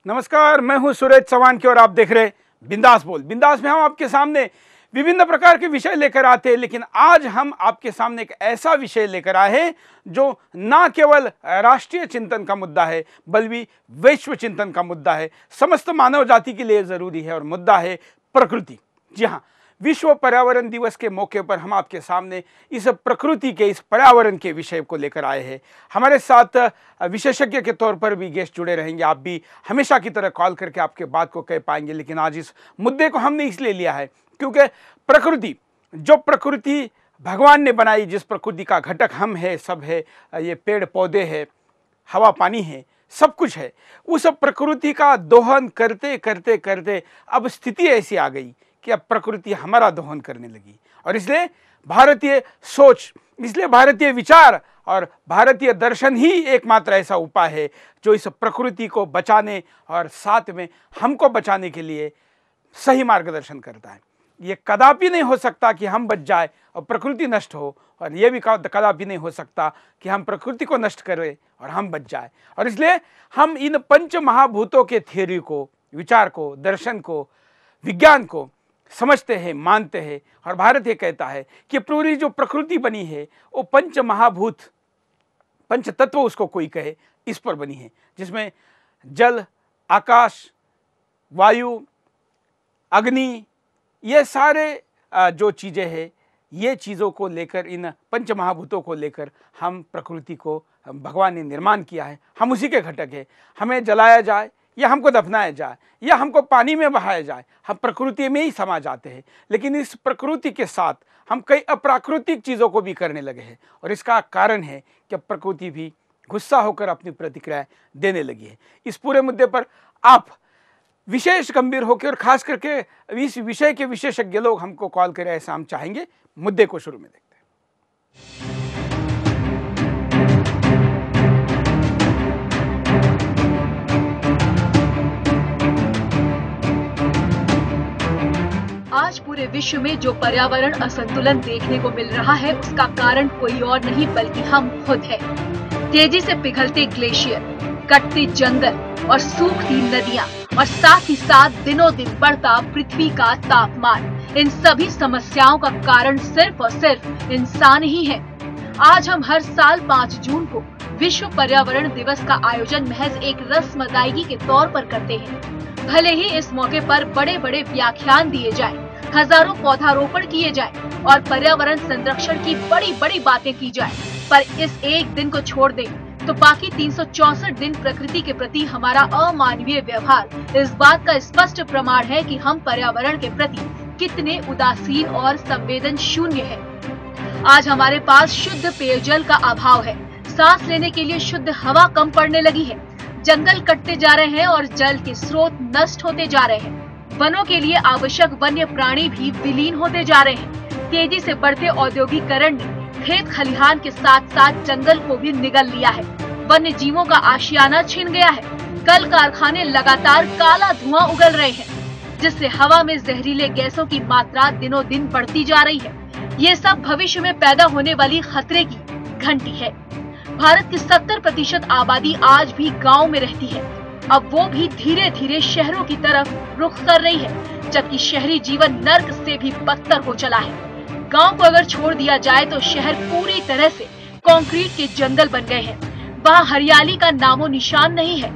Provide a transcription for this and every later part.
नमस्कार, मैं हूं सुरेश चौहान की और आप देख रहे बिंदास बोल। बिंदास में हम आपके सामने विभिन्न प्रकार के विषय लेकर आते हैं, लेकिन आज हम आपके सामने एक ऐसा विषय लेकर आए हैं जो ना केवल राष्ट्रीय चिंतन का मुद्दा है बल्कि वैश्व चिंतन का मुद्दा है, समस्त मानव जाति के लिए जरूरी है और मुद्दा है प्रकृति। जी हाँ, विश्व पर्यावरण दिवस के मौके पर हम आपके सामने इस प्रकृति के, इस पर्यावरण के विषय को लेकर आए हैं। हमारे साथ विशेषज्ञ के तौर पर भी गेस्ट जुड़े रहेंगे। आप भी हमेशा की तरह कॉल करके आपके बात को कह पाएंगे, लेकिन आज इस मुद्दे को हमने इसलिए लिया है क्योंकि प्रकृति, जो प्रकृति भगवान ने बनाई, जिस प्रकृति का घटक हम है, सब है, ये पेड़ पौधे हैं, हवा पानी है, सब कुछ है, उस प्रकृति का दोहन करते करते करते अब स्थिति ऐसी आ गई कि अब प्रकृति हमारा दोहन करने लगी। और इसलिए भारतीय सोच, इसलिए भारतीय विचार और भारतीय दर्शन ही एकमात्र ऐसा उपाय है जो इस प्रकृति को बचाने और साथ में हमको बचाने के लिए सही मार्गदर्शन करता है। ये कदापि नहीं हो सकता कि हम बच जाए और प्रकृति नष्ट हो, और ये भी कदापि नहीं हो सकता कि हम प्रकृति को नष्ट करें और हम बच जाए। और इसलिए हम इन पंच महाभूतों के थ्योरी को, विचार को, दर्शन को, विज्ञान को समझते हैं, मानते हैं। और भारत ये कहता है कि पूरी जो प्रकृति बनी है वो पंच महाभूत, पंच तत्व उसको कोई कहे, इस पर बनी है, जिसमें जल, आकाश, वायु, अग्नि, ये सारे जो चीज़ें हैं, ये चीज़ों को लेकर, इन पंच महाभूतों को लेकर हम प्रकृति को भगवान ने निर्माण किया है। हम उसी के घटक हैं। हमें जलाया जाए या हमको दफनाया जाए या हमको पानी में बहाया जाए, हम प्रकृति में ही समा जाते हैं। लेकिन इस प्रकृति के साथ हम कई अप्राकृतिक चीज़ों को भी करने लगे हैं, और इसका कारण है कि प्रकृति भी गुस्सा होकर अपनी प्रतिक्रिया देने लगी है। इस पूरे मुद्दे पर आप विशेष गंभीर होकर, और खास करके इस विषय के विशेषज्ञ लोग हमको कॉल करें, ऐसा हम चाहेंगे। मुद्दे को शुरू में देखते हैं। आज पूरे विश्व में जो पर्यावरण असंतुलन देखने को मिल रहा है, उसका कारण कोई और नहीं बल्कि हम खुद हैं। तेजी से पिघलते ग्लेशियर, कटते जंगल और सूखती नदियां, और साथ ही साथ दिनों दिन बढ़ता पृथ्वी का तापमान, इन सभी समस्याओं का कारण सिर्फ और सिर्फ इंसान ही है। आज हम हर साल 5 जून को विश्व पर्यावरण दिवस का आयोजन महज एक रस्म अदायगी के तौर पर करते हैं। भले ही इस मौके पर बड़े बड़े व्याख्यान दिए जाएं, हजारों पौधारोपण किए जाएं और पर्यावरण संरक्षण की बड़ी बड़ी बातें की जाएं, पर इस एक दिन को छोड़ दें तो बाकी 364 दिन प्रकृति के प्रति हमारा अमानवीय व्यवहार इस बात का स्पष्ट प्रमाण है कि हम पर्यावरण के प्रति कितने उदासीन और संवेदन शून्य हैं। आज हमारे पास शुद्ध पेयजल का अभाव है, सांस लेने के लिए शुद्ध हवा कम पड़ने लगी है, जंगल कटते जा रहे हैं और जल के स्रोत नष्ट होते जा रहे हैं, वनों के लिए आवश्यक वन्य प्राणी भी विलीन होते जा रहे हैं। तेजी से बढ़ते औद्योगिकरण ने खेत खलिहान के साथ साथ जंगल को भी निगल लिया है। वन्य जीवों का आशियाना छिन गया है। कल कारखाने लगातार काला धुआं उगल रहे हैं, जिससे हवा में जहरीले गैसों की मात्रा दिनों दिन बढ़ती जा रही है। ये सब भविष्य में पैदा होने वाली खतरे की घंटी है। भारत की 70% आबादी आज भी गांव में रहती है। अब वो भी धीरे धीरे शहरों की तरफ रुख कर रही है, जबकि शहरी जीवन नर्क से भी बदतर हो चला है। गांव को अगर छोड़ दिया जाए तो शहर पूरी तरह से कंक्रीट के जंगल बन गए हैं। वहाँ हरियाली का नामो निशान नहीं है।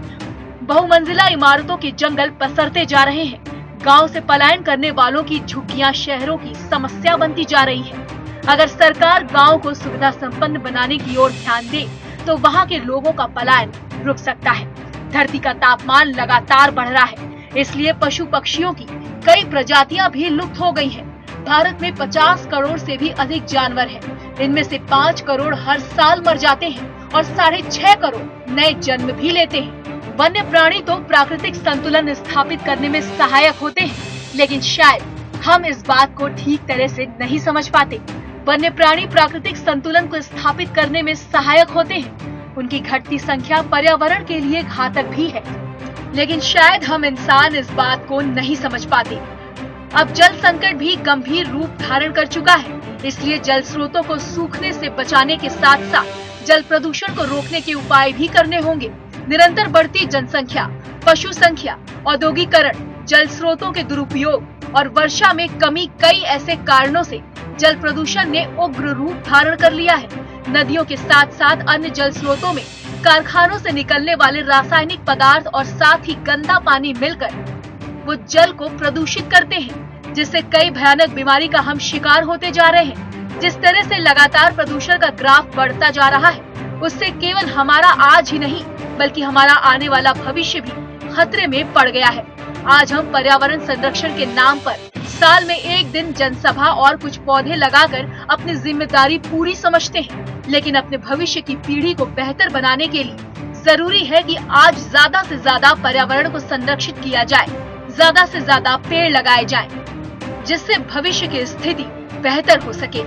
बहुमंजिला इमारतों के जंगल पसरते जा रहे हैं। गांव से पलायन करने वालों की झुग्गियां शहरों की समस्या बनती जा रही है। अगर सरकार गांव को सुविधा संपन्न बनाने की ओर ध्यान दे तो वहां के लोगों का पलायन रुक सकता है। धरती का तापमान लगातार बढ़ रहा है, इसलिए पशु पक्षियों की कई प्रजातियां भी लुप्त हो गई हैं। भारत में 50 करोड़ से भी अधिक जानवर हैं। इनमें से 5 करोड़ हर साल मर जाते हैं और 6.5 करोड़ नए जन्म भी लेते हैं। वन्य प्राणी तो प्राकृतिक संतुलन स्थापित करने में सहायक होते हैं, लेकिन शायद हम इस बात को ठीक तरह से नहीं समझ पाते। वन्य प्राणी प्राकृतिक संतुलन को स्थापित करने में सहायक होते हैं। उनकी घटती संख्या पर्यावरण के लिए घातक भी है, लेकिन शायद हम इंसान इस बात को नहीं समझ पाते। अब जल संकट भी गंभीर रूप धारण कर चुका है, इसलिए जल स्रोतों को सूखने से बचाने के साथ साथ जल प्रदूषण को रोकने के उपाय भी करने होंगे। निरंतर बढ़ती जनसंख्या, पशु संख्या, औद्योगिकरण, जल स्रोतों के दुरुपयोग और वर्षा में कमी, कई ऐसे कारणों से जल प्रदूषण ने उग्र रूप धारण कर लिया है। नदियों के साथ साथ अन्य जल स्रोतों में कारखानों से निकलने वाले रासायनिक पदार्थ और साथ ही गंदा पानी मिलकर वो जल को प्रदूषित करते हैं, जिससे कई भयानक बीमारी का हम शिकार होते जा रहे हैं। जिस तरह से लगातार प्रदूषण का ग्राफ बढ़ता जा रहा है, उससे केवल हमारा आज ही नहीं बल्कि हमारा आने वाला भविष्य भी खतरे में पड़ गया है। आज हम पर्यावरण संरक्षण के नाम पर साल में एक दिन जनसभा और कुछ पौधे लगाकर अपनी जिम्मेदारी पूरी समझते हैं, लेकिन अपने भविष्य की पीढ़ी को बेहतर बनाने के लिए जरूरी है कि आज ज्यादा से ज्यादा पर्यावरण को संरक्षित किया जाए, ज्यादा से ज्यादा पेड़ लगाए जाएं, जिससे भविष्य की स्थिति बेहतर हो सके।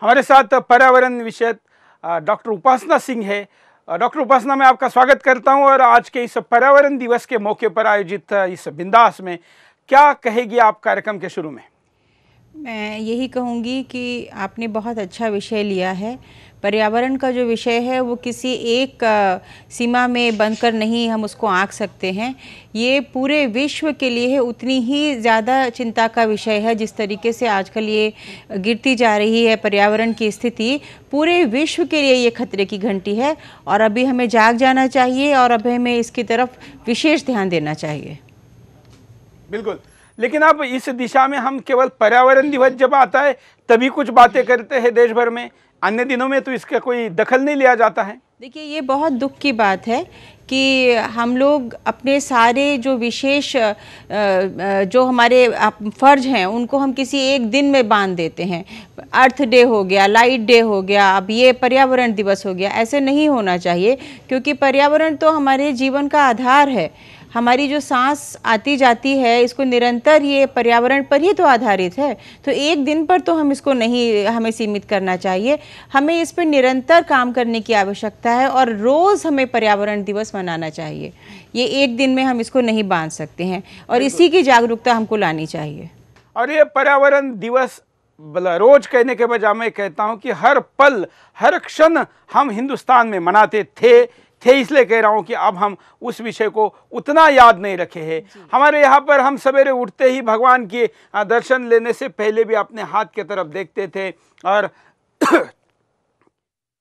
हमारे साथ पर्यावरण विषय डॉक्टर उपासना सिंह है। डॉक्टर उपासना, मैं आपका स्वागत करता हूं और आज के इस पर्यावरण दिवस के मौके पर आयोजित इस बिंदास में क्या कहेगी आप कार्यक्रम के शुरू में? मैं यही कहूँगी कि आपने बहुत अच्छा विषय लिया है। पर्यावरण का जो विषय है वो किसी एक सीमा में बंद कर नहीं हम उसको आंक सकते हैं। ये पूरे विश्व के लिए उतनी ही ज़्यादा चिंता का विषय है। जिस तरीके से आजकल ये गिरती जा रही है पर्यावरण की स्थिति, पूरे विश्व के लिए ये खतरे की घंटी है और अभी हमें जाग जाना चाहिए और अभी हमें इसकी तरफ विशेष ध्यान देना चाहिए। बिल्कुल, लेकिन अब इस दिशा में हम केवल पर्यावरण दिवस जब आता है तभी कुछ बातें करते हैं देश भर में, अन्य दिनों में तो इसका कोई दखल नहीं लिया जाता है। देखिए, ये बहुत दुख की बात है कि हम लोग अपने सारे जो विशेष जो हमारे फ़र्ज हैं उनको हम किसी एक दिन में बांध देते हैं। अर्थ डे हो गया, लाइट डे हो गया, अब ये पर्यावरण दिवस हो गया। ऐसे नहीं होना चाहिए, क्योंकि पर्यावरण तो हमारे जीवन का आधार है। हमारी जो सांस आती जाती है इसको निरंतर ये पर्यावरण पर ही तो आधारित है। तो एक दिन पर तो हम इसको नहीं हमें सीमित करना चाहिए, हमें इस पर निरंतर काम करने की आवश्यकता है और रोज़ हमें पर्यावरण दिवस मनाना चाहिए। ये एक दिन में हम इसको नहीं बांध सकते हैं और इसी की जागरूकता हमको लानी चाहिए। और ये पर्यावरण दिवस रोज कहने के बजाय मैं कहता हूँ कि हर पल हर क्षण हम हिंदुस्तान में मनाते थे इसलिए कह रहा हूं कि अब हम उस विषय को उतना याद नहीं रखे हैं। हमारे यहाँ पर हम सवेरे उठते ही भगवान के दर्शन लेने से पहले भी अपने हाथ की तरफ देखते थे और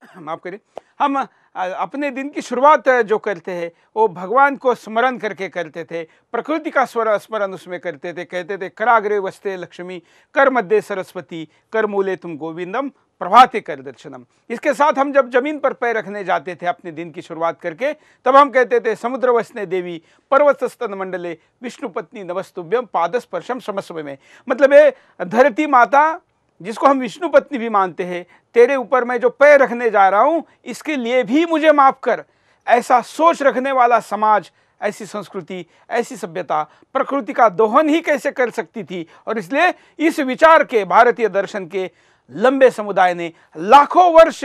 माफ करिए, हम अपने दिन की शुरुआत जो करते हैं वो भगवान को स्मरण करके करते थे, प्रकृति का स्मरण उसमें करते थे। कहते थे कराग्रे वस्ते लक्ष्मी, कर मध्य सरस्वती, कर मूले तुम गोविंदम, प्रभाते कर दर्शनम। इसके साथ हम जब जमीन पर पैर रखने जाते थे अपने दिन की शुरुआत करके, तब हम कहते थे समुद्र वसने देवी, पर्वत स्तन मंडले, विष्णु पत्नी नमस्तुभ्यम, पादस्पर्शम समस्व में। मतलब ये धरती माता, जिसको हम विष्णु पत्नी भी मानते हैं, तेरे ऊपर मैं जो पैर रखने जा रहा हूं इसके लिए भी मुझे माफ कर। ऐसा सोच रखने वाला समाज, ऐसी संस्कृति, ऐसी सभ्यता प्रकृति का दोहन ही कैसे कर सकती थी। और इसलिए इस विचार के भारतीय दर्शन के लंबे समुदाय ने लाखों वर्ष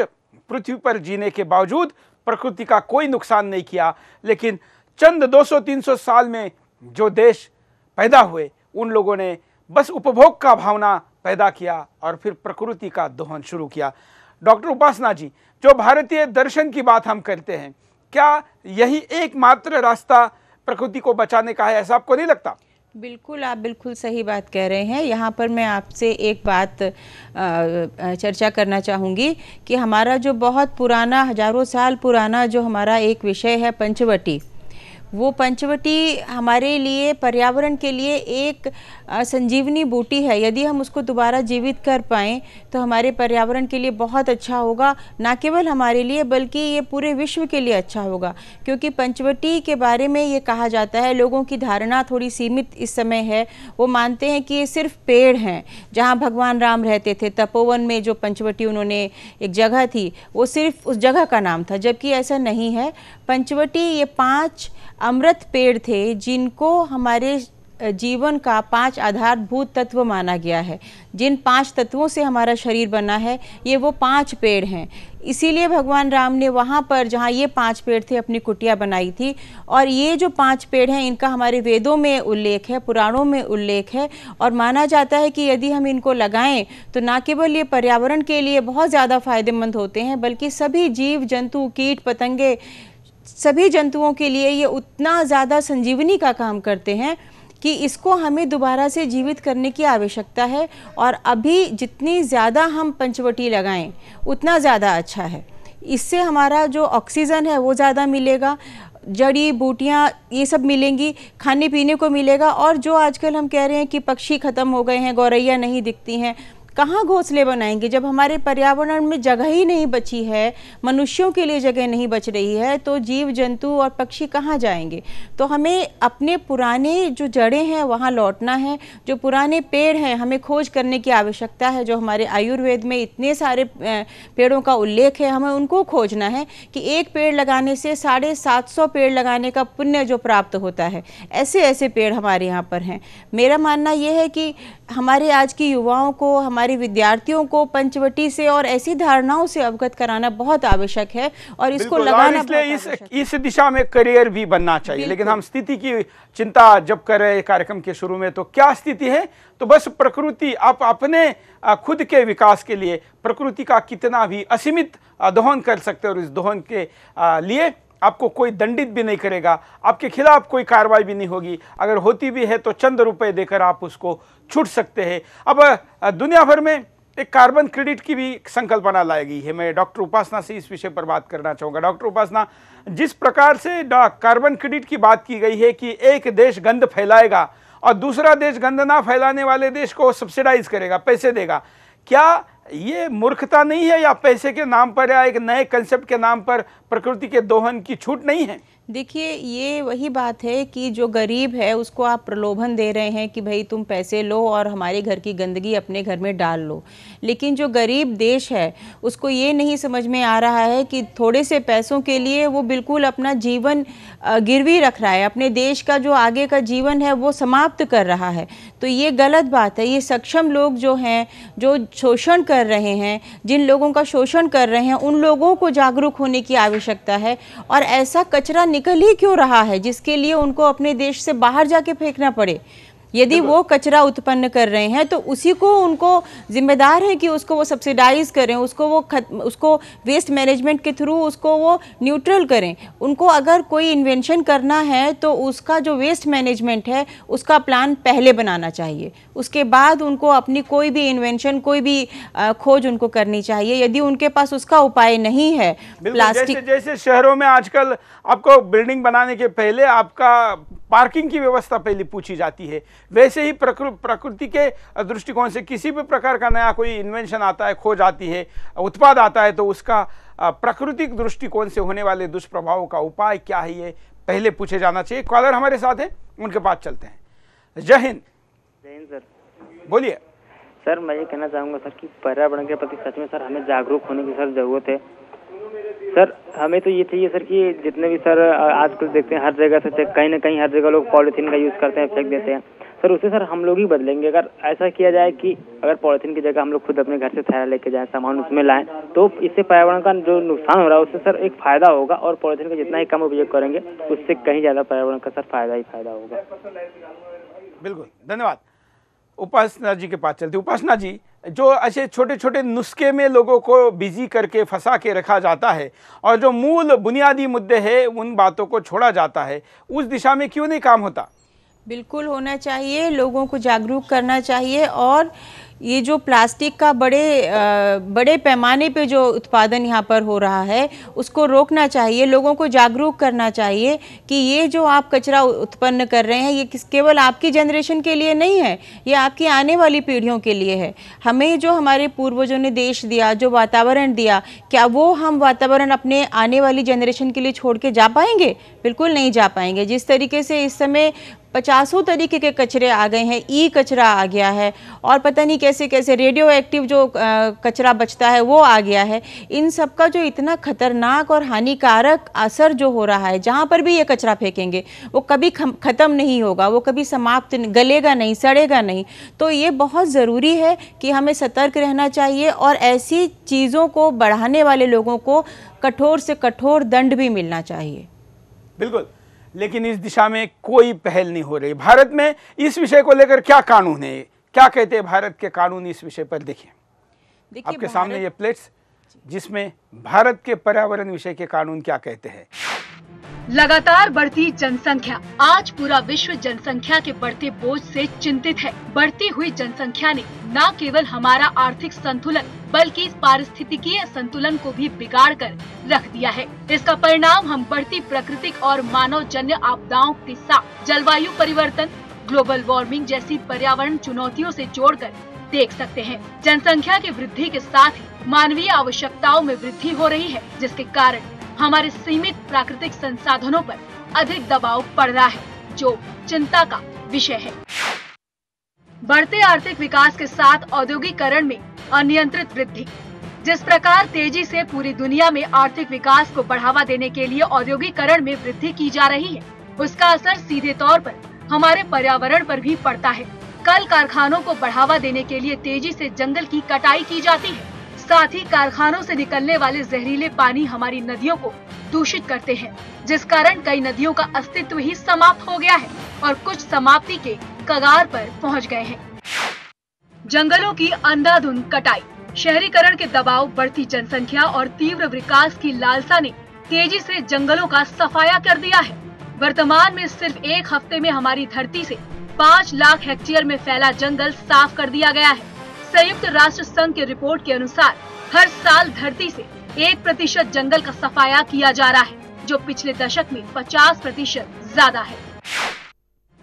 पृथ्वी पर जीने के बावजूद प्रकृति का कोई नुकसान नहीं किया। लेकिन चंद 200-300 साल में जो देश पैदा हुए, उन लोगों ने बस उपभोग का भावना पैदा किया और फिर प्रकृति का दोहन शुरू किया। डॉक्टर उपासना जी, जो भारतीय दर्शन की बात हम करते हैं, क्या यही एकमात्र रास्ता प्रकृति को बचाने का है, ऐसा आपको नहीं लगता? बिल्कुल, आप बिल्कुल सही बात कह रहे हैं। यहाँ पर मैं आपसे एक बात चर्चा करना चाहूँगी कि हमारा जो बहुत पुराना, हजारों साल पुराना जो हमारा एक विषय है पंचवटी, वो पंचवटी हमारे लिए, पर्यावरण के लिए एक संजीवनी बूटी है। यदि हम उसको दोबारा जीवित कर पाएँ तो हमारे पर्यावरण के लिए बहुत अच्छा होगा, ना केवल हमारे लिए बल्कि ये पूरे विश्व के लिए अच्छा होगा। क्योंकि पंचवटी के बारे में ये कहा जाता है, लोगों की धारणा थोड़ी सीमित इस समय है, वो मानते हैं कि ये सिर्फ पेड़ हैं। जहाँ भगवान राम रहते थे तपोवन में, जो पंचवटी उन्होंने एक जगह थी, वो सिर्फ उस जगह का नाम था, जबकि ऐसा नहीं है। पंचवटी ये 5 अमृत पेड़ थे जिनको हमारे जीवन का 5 आधारभूत तत्व माना गया है। जिन 5 तत्वों से हमारा शरीर बना है ये वो 5 पेड़ हैं। इसीलिए भगवान राम ने वहाँ पर जहाँ ये 5 पेड़ थे अपनी कुटिया बनाई थी। और ये जो 5 पेड़ हैं इनका हमारे वेदों में उल्लेख है, पुराणों में उल्लेख है। और माना जाता है कि यदि हम इनको लगाएं तो न केवल ये पर्यावरण के लिए बहुत ज़्यादा फायदेमंद होते हैं बल्कि सभी जीव जंतु, कीट पतंगे, सभी जंतुओं के लिए ये उतना ज़्यादा संजीवनी का काम करते हैं कि इसको हमें दोबारा से जीवित करने की आवश्यकता है। और अभी जितनी ज़्यादा हम पंचवटी लगाएं उतना ज़्यादा अच्छा है। इससे हमारा जो ऑक्सीजन है वो ज़्यादा मिलेगा, जड़ी बूटियाँ ये सब मिलेंगी, खाने पीने को मिलेगा। और जो आजकल हम कह रहे हैं कि पक्षी ख़त्म हो गए हैं, गौरैया नहीं दिखती हैं, कहाँ घोंसले बनाएंगे जब हमारे पर्यावरण में जगह ही नहीं बची है, मनुष्यों के लिए जगह नहीं बच रही है, तो जीव जंतु और पक्षी कहाँ जाएंगे। तो हमें अपने पुराने जो जड़ें हैं वहाँ लौटना है, जो पुराने पेड़ हैं हमें खोज करने की आवश्यकता है। जो हमारे आयुर्वेद में इतने सारे पेड़ों का उल्लेख है, हमें उनको खोजना है कि एक पेड़ लगाने से 750 पेड़ लगाने का पुण्य जो प्राप्त होता है, ऐसे ऐसे पेड़ हमारे यहाँ पर हैं। मेरा मानना यह है कि हमारे आज की युवाओं को, हमारे विद्यार्थियों को पंचवटी से और ऐसी धारणाओं से अवगत कराना बहुत आवश्यक है और इसको लगाना इस दिशा में करियर भी बनना चाहिए। लेकिन हम स्थिति की चिंता जब कर रहे कार्यक्रम के शुरू में, तो क्या स्थिति है? तो बस प्रकृति, आप अपने खुद के विकास के लिए प्रकृति का कितना भी असीमित दोहन कर सकते हैं और इस दोहन के लिए आपको कोई दंडित भी नहीं करेगा, आपके खिलाफ कोई कार्रवाई भी नहीं होगी। अगर होती भी है तो चंद रुपए देकर आप उसको छूट सकते हैं। अब दुनिया भर में एक कार्बन क्रेडिट की भी संकल्पना लाई गई है। मैं डॉक्टर उपासना से इस विषय पर बात करना चाहूँगा। डॉक्टर उपासना, जिस प्रकार से कार्बन क्रेडिट की बात की गई है कि एक देश गंद फैलाएगा और दूसरा देश गंद ना फैलाने वाले देश को सब्सिडाइज करेगा, पैसे देगा, क्या ये मूर्खता नहीं है या पैसे के नाम पर या एक नए कंसेप्ट के नाम पर प्रकृति के दोहन की छूट नहीं है? देखिए, ये वही बात है कि जो गरीब है उसको आप प्रलोभन दे रहे हैं कि भाई तुम पैसे लो और हमारे घर की गंदगी अपने घर में डाल लो। लेकिन जो गरीब देश है उसको ये नहीं समझ में आ रहा है कि थोड़े से पैसों के लिए वो बिल्कुल अपना जीवन गिरवी रख रहा है, अपने देश का जो आगे का जीवन है वो समाप्त कर रहा है। तो ये गलत बात है। ये सक्षम लोग जो हैं, जो शोषण कर रहे हैं, जिन लोगों का शोषण कर रहे हैं, उन लोगों को जागरूक होने की आवश्यकता है। और ऐसा कचरा निकल ही क्यों रहा है जिसके लिए उनको अपने देश से बाहर जाके फेंकना पड़े? यदि वो कचरा उत्पन्न कर रहे हैं तो उसी को उनको जिम्मेदार है कि उसको वो सब्सिडाइज करें, उसको वेस्ट मैनेजमेंट के थ्रू उसको वो न्यूट्रल करें। उनको अगर कोई इन्वेंशन करना है तो उसका जो वेस्ट मैनेजमेंट है उसका प्लान पहले बनाना चाहिए। उसके बाद उनको अपनी कोई भी इन्वेंशन, कोई भी खोज उनको करनी चाहिए। यदि उनके पास उसका उपाय नहीं है, प्लास्टिक जैसे शहरों में आजकल आपको बिल्डिंग बनाने के पहले आपका पार्किंग की व्यवस्था पहले पूछी जाती है, वैसे ही प्रकृति के दृष्टिकोण से किसी भी प्रकार का नया कोई इन्वेंशन आता है, खोज आती है, उत्पाद आता है, तो उसका प्राकृतिक दृष्टिकोण से होने वाले दुष्प्रभावों का उपाय क्या है ये पहले पूछे जाना चाहिए। कॉलर हमारे साथ हैं, उनके पास चलते हैं। जय हिंद। जय हिंद सर। बोलिए सर। मैं ये कहना चाहूँगा सर कि पर्यावरण के प्रति सच में सर हमें जागरूक होने की सर जरूरत है। सर हमें तो ये चाहिए सर कि जितने भी सर आजकल देखते हैं हर जगह से कहीं ना कहीं हर जगह लोग पॉलिथीन का यूज़ करते हैं, फेंक देते हैं। सर उससे सर हम लोग ही बदलेंगे। अगर ऐसा किया जाए कि अगर पॉलिथीन की जगह हम लोग खुद अपने घर से थैला लेके जाएं, सामान उसमें लाएं, तो इससे पर्यावरण का जो नुकसान हो रहा है उससे सर एक फायदा होगा। और पॉलिथीन का जितना ही कम उपयोग करेंगे उससे कहीं ज़्यादा पर्यावरण का सर फायदा ही फायदा होगा। बिल्कुल, धन्यवाद। उपासना जी के पास चलते। उपासना जी, जो ऐसे छोटे छोटे नुस्खे में लोगों को बिजी करके फंसा के रखा जाता है और जो मूल बुनियादी मुद्दे हैं उन बातों को छोड़ा जाता है, उस दिशा में क्यों नहीं काम होता? बिल्कुल होना चाहिए, लोगों को जागरूक करना चाहिए। और ये जो प्लास्टिक का बड़े पैमाने पे जो उत्पादन यहाँ पर हो रहा है उसको रोकना चाहिए। लोगों को जागरूक करना चाहिए कि ये जो आप कचरा उत्पन्न कर रहे हैं ये केवल आपकी जनरेशन के लिए नहीं है, ये आपकी आने वाली पीढ़ियों के लिए है। हमें जो हमारे पूर्वजों ने देश दिया, जो वातावरण दिया, क्या वो हम वातावरण अपने आने वाली जनरेशन के लिए छोड़ के जा पाएंगे? बिल्कुल नहीं जा पाएंगे। जिस तरीके से इस समय 50 तरीके के कचरे आ गए हैं, ई कचरा आ गया है और पता नहीं कैसे कैसे रेडियो एक्टिव जो कचरा बचता है वो आ गया है। इन सब का जो इतना खतरनाक और हानिकारक असर जो हो रहा है, जहाँ पर भी ये कचरा फेंकेंगे वो कभी ख़त्म नहीं होगा, वो कभी समाप्त गलेगा नहीं, सड़ेगा नहीं। तो ये बहुत ज़रूरी है कि हमें सतर्क रहना चाहिए और ऐसी चीज़ों को बढ़ाने वाले लोगों को कठोर से कठोर दंड भी मिलना चाहिए। बिल्कुल, लेकिन इस दिशा में कोई पहल नहीं हो रही। भारत में इस विषय को लेकर क्या कानून है, क्या कहते हैं भारत के कानून इस विषय पर? देखिए आपके सामने ये प्लेट्स जिसमें भारत के पर्यावरण विषय के कानून क्या कहते हैं। लगातार बढ़ती जनसंख्या। आज पूरा विश्व जनसंख्या के बढ़ते बोझ से चिंतित है। बढ़ती हुई जनसंख्या ने न केवल हमारा आर्थिक संतुलन बल्कि इस पारिस्थितिकीय संतुलन को भी बिगाड़ कर रख दिया है। इसका परिणाम हम बढ़ती प्राकृतिक और मानवजन्य आपदाओं के साथ जलवायु परिवर्तन, ग्लोबल वार्मिंग जैसी पर्यावरण चुनौतियों से जोड़कर देख सकते हैं। जनसंख्या की वृद्धि के साथ ही मानवीय आवश्यकताओं में वृद्धि हो रही है, जिसके कारण हमारे सीमित प्राकृतिक संसाधनों पर अधिक दबाव पड़ रहा है, जो चिंता का विषय है। बढ़ते आर्थिक विकास के साथ औद्योगिकरण में अनियंत्रित वृद्धि। जिस प्रकार तेजी से पूरी दुनिया में आर्थिक विकास को बढ़ावा देने के लिए औद्योगिकरण में वृद्धि की जा रही है, उसका असर सीधे तौर पर हमारे पर्यावरण पर भी पड़ता है। कल कारखानों को बढ़ावा देने के लिए तेजी से जंगल की कटाई की जाती है। साथ ही कारखानों से निकलने वाले जहरीले पानी हमारी नदियों को दूषित करते हैं, जिस कारण कई नदियों का अस्तित्व ही समाप्त हो गया है और कुछ समाप्ति के कगार पर पहुंच गए हैं। जंगलों की अंधाधुंध कटाई, शहरीकरण के दबाव, बढ़ती जनसंख्या और तीव्र विकास की लालसा ने तेजी से जंगलों का सफाया कर दिया है। वर्तमान में सिर्फ एक हफ्ते में हमारी धरती से 5 लाख हेक्टेयर में फैला जंगल साफ कर दिया गया है। संयुक्त राष्ट्र संघ की रिपोर्ट के अनुसार हर साल धरती से 1% जंगल का सफाया किया जा रहा है, जो पिछले दशक में 50% ज्यादा है।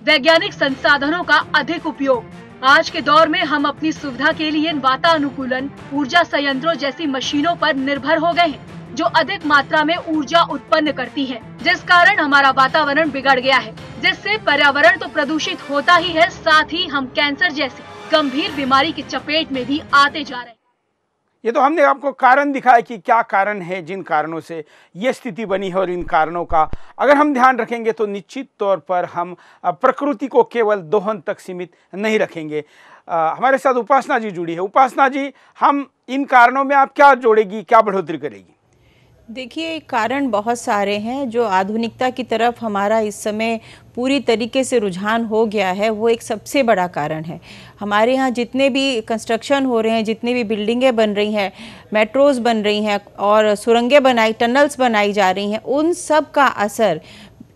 वैज्ञानिक संसाधनों का अधिक उपयोग। आज के दौर में हम अपनी सुविधा के लिए वातानुकूलन ऊर्जा संयंत्रों जैसी मशीनों पर निर्भर हो गए हैं, जो अधिक मात्रा में ऊर्जा उत्पन्न करती हैं, जिस कारण हमारा वातावरण बिगड़ गया है, जिससे पर्यावरण तो प्रदूषित होता ही है, साथ ही हम कैंसर जैसी गंभीर बीमारी की चपेट में भी आते जा रहे हैं। ये तो हमने आपको कारण दिखाया कि क्या कारण है जिन कारणों से ये स्थिति बनी है, और इन कारणों का अगर हम ध्यान रखेंगे तो निश्चित तौर पर हम प्रकृति को केवल दोहन तक सीमित नहीं रखेंगे। हमारे साथ उपासना जी जुड़ी है। उपासना जी, हम इन कारणों में आप क्या जोड़ेगी, क्या बढ़ोतरी करेगी? देखिए, कारण बहुत सारे हैं। जो आधुनिकता की तरफ हमारा इस समय पूरी तरीके से रुझान हो गया है, वो एक सबसे बड़ा कारण है। हमारे यहाँ जितने भी कंस्ट्रक्शन हो रहे हैं, जितनी भी बिल्डिंगें बन रही हैं, मेट्रोज़ बन रही हैं और सुरंगें टनल्स बनाई जा रही हैं, उन सब का असर,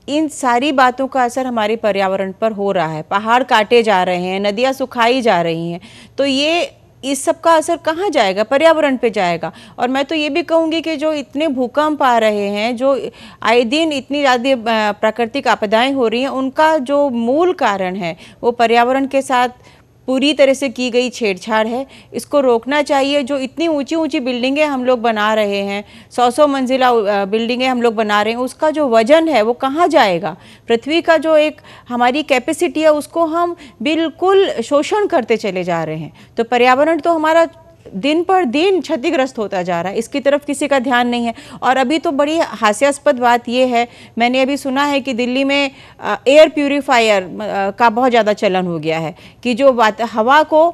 इन सारी बातों का असर हमारे पर्यावरण पर हो रहा है। पहाड़ काटे जा रहे हैं, नदियाँ सुखाई जा रही हैं, तो ये इस सब का असर कहाँ जाएगा? पर्यावरण पे जाएगा। और मैं तो ये भी कहूँगी कि जो इतने भूकंप आ रहे हैं, जो आए दिन इतनी ज़्यादा प्राकृतिक आपदाएं हो रही हैं, उनका जो मूल कारण है वो पर्यावरण के साथ पूरी तरह से की गई छेड़छाड़ है। इसको रोकना चाहिए। जो इतनी ऊंची ऊंची बिल्डिंगें हम लोग बना रहे हैं, 100 मंजिला बिल्डिंगें हम लोग बना रहे हैं, उसका जो वजन है वो कहाँ जाएगा? पृथ्वी का जो एक हमारी कैपेसिटी है उसको हम बिल्कुल शोषण करते चले जा रहे हैं। तो पर्यावरण तो हमारा दिन पर दिन क्षतिग्रस्त होता जा रहा है, इसकी तरफ किसी का ध्यान नहीं है। और अभी तो बड़ी हास्यास्पद बात यह है, मैंने अभी सुना है कि दिल्ली में एयर प्यूरीफायर का बहुत ज़्यादा चलन हो गया है कि जो हवा को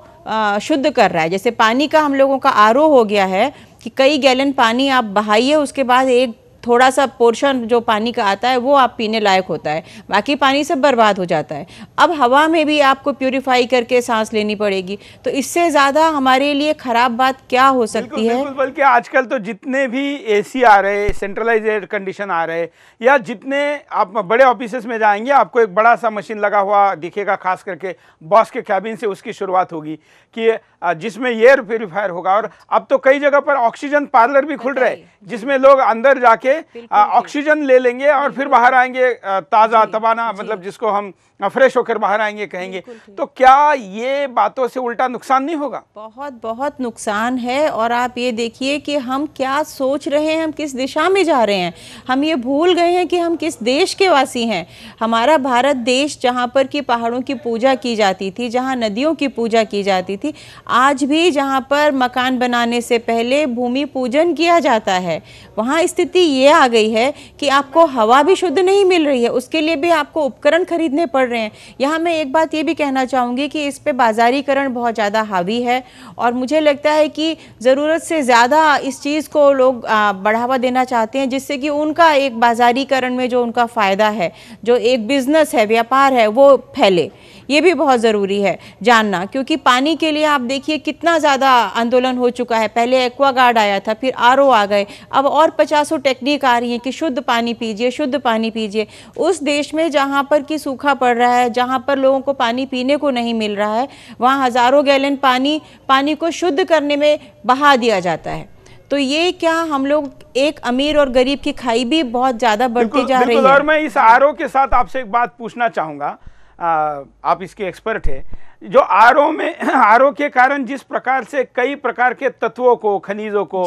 शुद्ध कर रहा है। जैसे पानी का हम लोगों का आरओ हो गया है कि कई गैलन पानी आप बहाइए, उसके बाद एक थोड़ा सा पोर्शन जो पानी का आता है वो आप पीने लायक होता है, बाकी पानी सब बर्बाद हो जाता है। अब हवा में भी आपको प्यूरिफाई करके सांस लेनी पड़ेगी, तो इससे ज़्यादा हमारे लिए ख़राब बात क्या हो सकती है? बिल्कुल, बल्कि आजकल तो जितने भी एसी आ रहे, सेंट्रलाइज एयर कंडीशन आ रहे, या जितने आप बड़े ऑफिसेस में जाएंगे आपको एक बड़ा सा मशीन लगा हुआ दिखेगा, खास करके बॉस के कैबिन से उसकी शुरुआत होगी कि जिसमें एयर प्यूरीफायर होगा। और अब तो कई जगह पर ऑक्सीजन पार्लर भी खुल रहे हैं, जिसमें लोग अंदर जाके से ऑक्सीजन ले लेंगे और फिर बाहर आएंगे ताज़ा तवाना, मतलब जिसको हम फ्रेश होकर बाहर आएंगे कहेंगे, तो क्या ये बातों से उल्टा नुकसान नहीं होगा? बहुत बहुत नुकसान है। और आप ये देखिए कि हम क्या सोच रहे हैं, हम किस दिशा में जा रहे हैं। हम ये भूल गए हैं कि हम किस देश के वासी हैं। हमारा भारत देश, जहाँ पर कि पहाड़ों की पूजा की जाती थी, जहाँ नदियों की पूजा की जाती थी, आज भी जहाँ पर मकान बनाने से पहले भूमि पूजन किया जाता है, वहाँ स्थिति ये आ गई है कि आपको हवा भी शुद्ध नहीं मिल रही है, उसके लिए भी आपको उपकरण खरीदने पड़ रहे हैं। यहाँ मैं एक बात ये भी कहना चाहूँगी कि इस पे बाजारीकरण बहुत ज़्यादा हावी है और मुझे लगता है कि ज़रूरत से ज़्यादा इस चीज़ को लोग बढ़ावा देना चाहते हैं, जिससे कि उनका एक बाजारीकरण में जो उनका फ़ायदा है, जो एक बिजनेस है, व्यापार है, वो फैले। ये भी बहुत ज़रूरी है जानना, क्योंकि पानी के लिए आप देखिए कितना ज़्यादा आंदोलन हो चुका है। पहले एक्वागार्ड आया था, फिर आरओ आ गए, अब और 50 टेक्निक आ रही हैं कि शुद्ध पानी पीजिए, शुद्ध पानी पीजिए। उस देश में जहाँ पर कि सूखा पड़ रहा है, जहाँ पर लोगों को पानी पीने को नहीं मिल रहा है, वहाँ हज़ारों गैलन पानी को शुद्ध करने में बहा दिया जाता है। तो ये क्या हम लोग एक अमीर और गरीब की खाई भी बहुत ज़्यादा बढ़ती जा रही है। और मैं इस आरओ के साथ आपसे एक बात पूछना चाहूँगा, आप इसके एक्सपर्ट हैं। जो आरओ के कारण जिस प्रकार से कई प्रकार के तत्वों को, खनिजों को,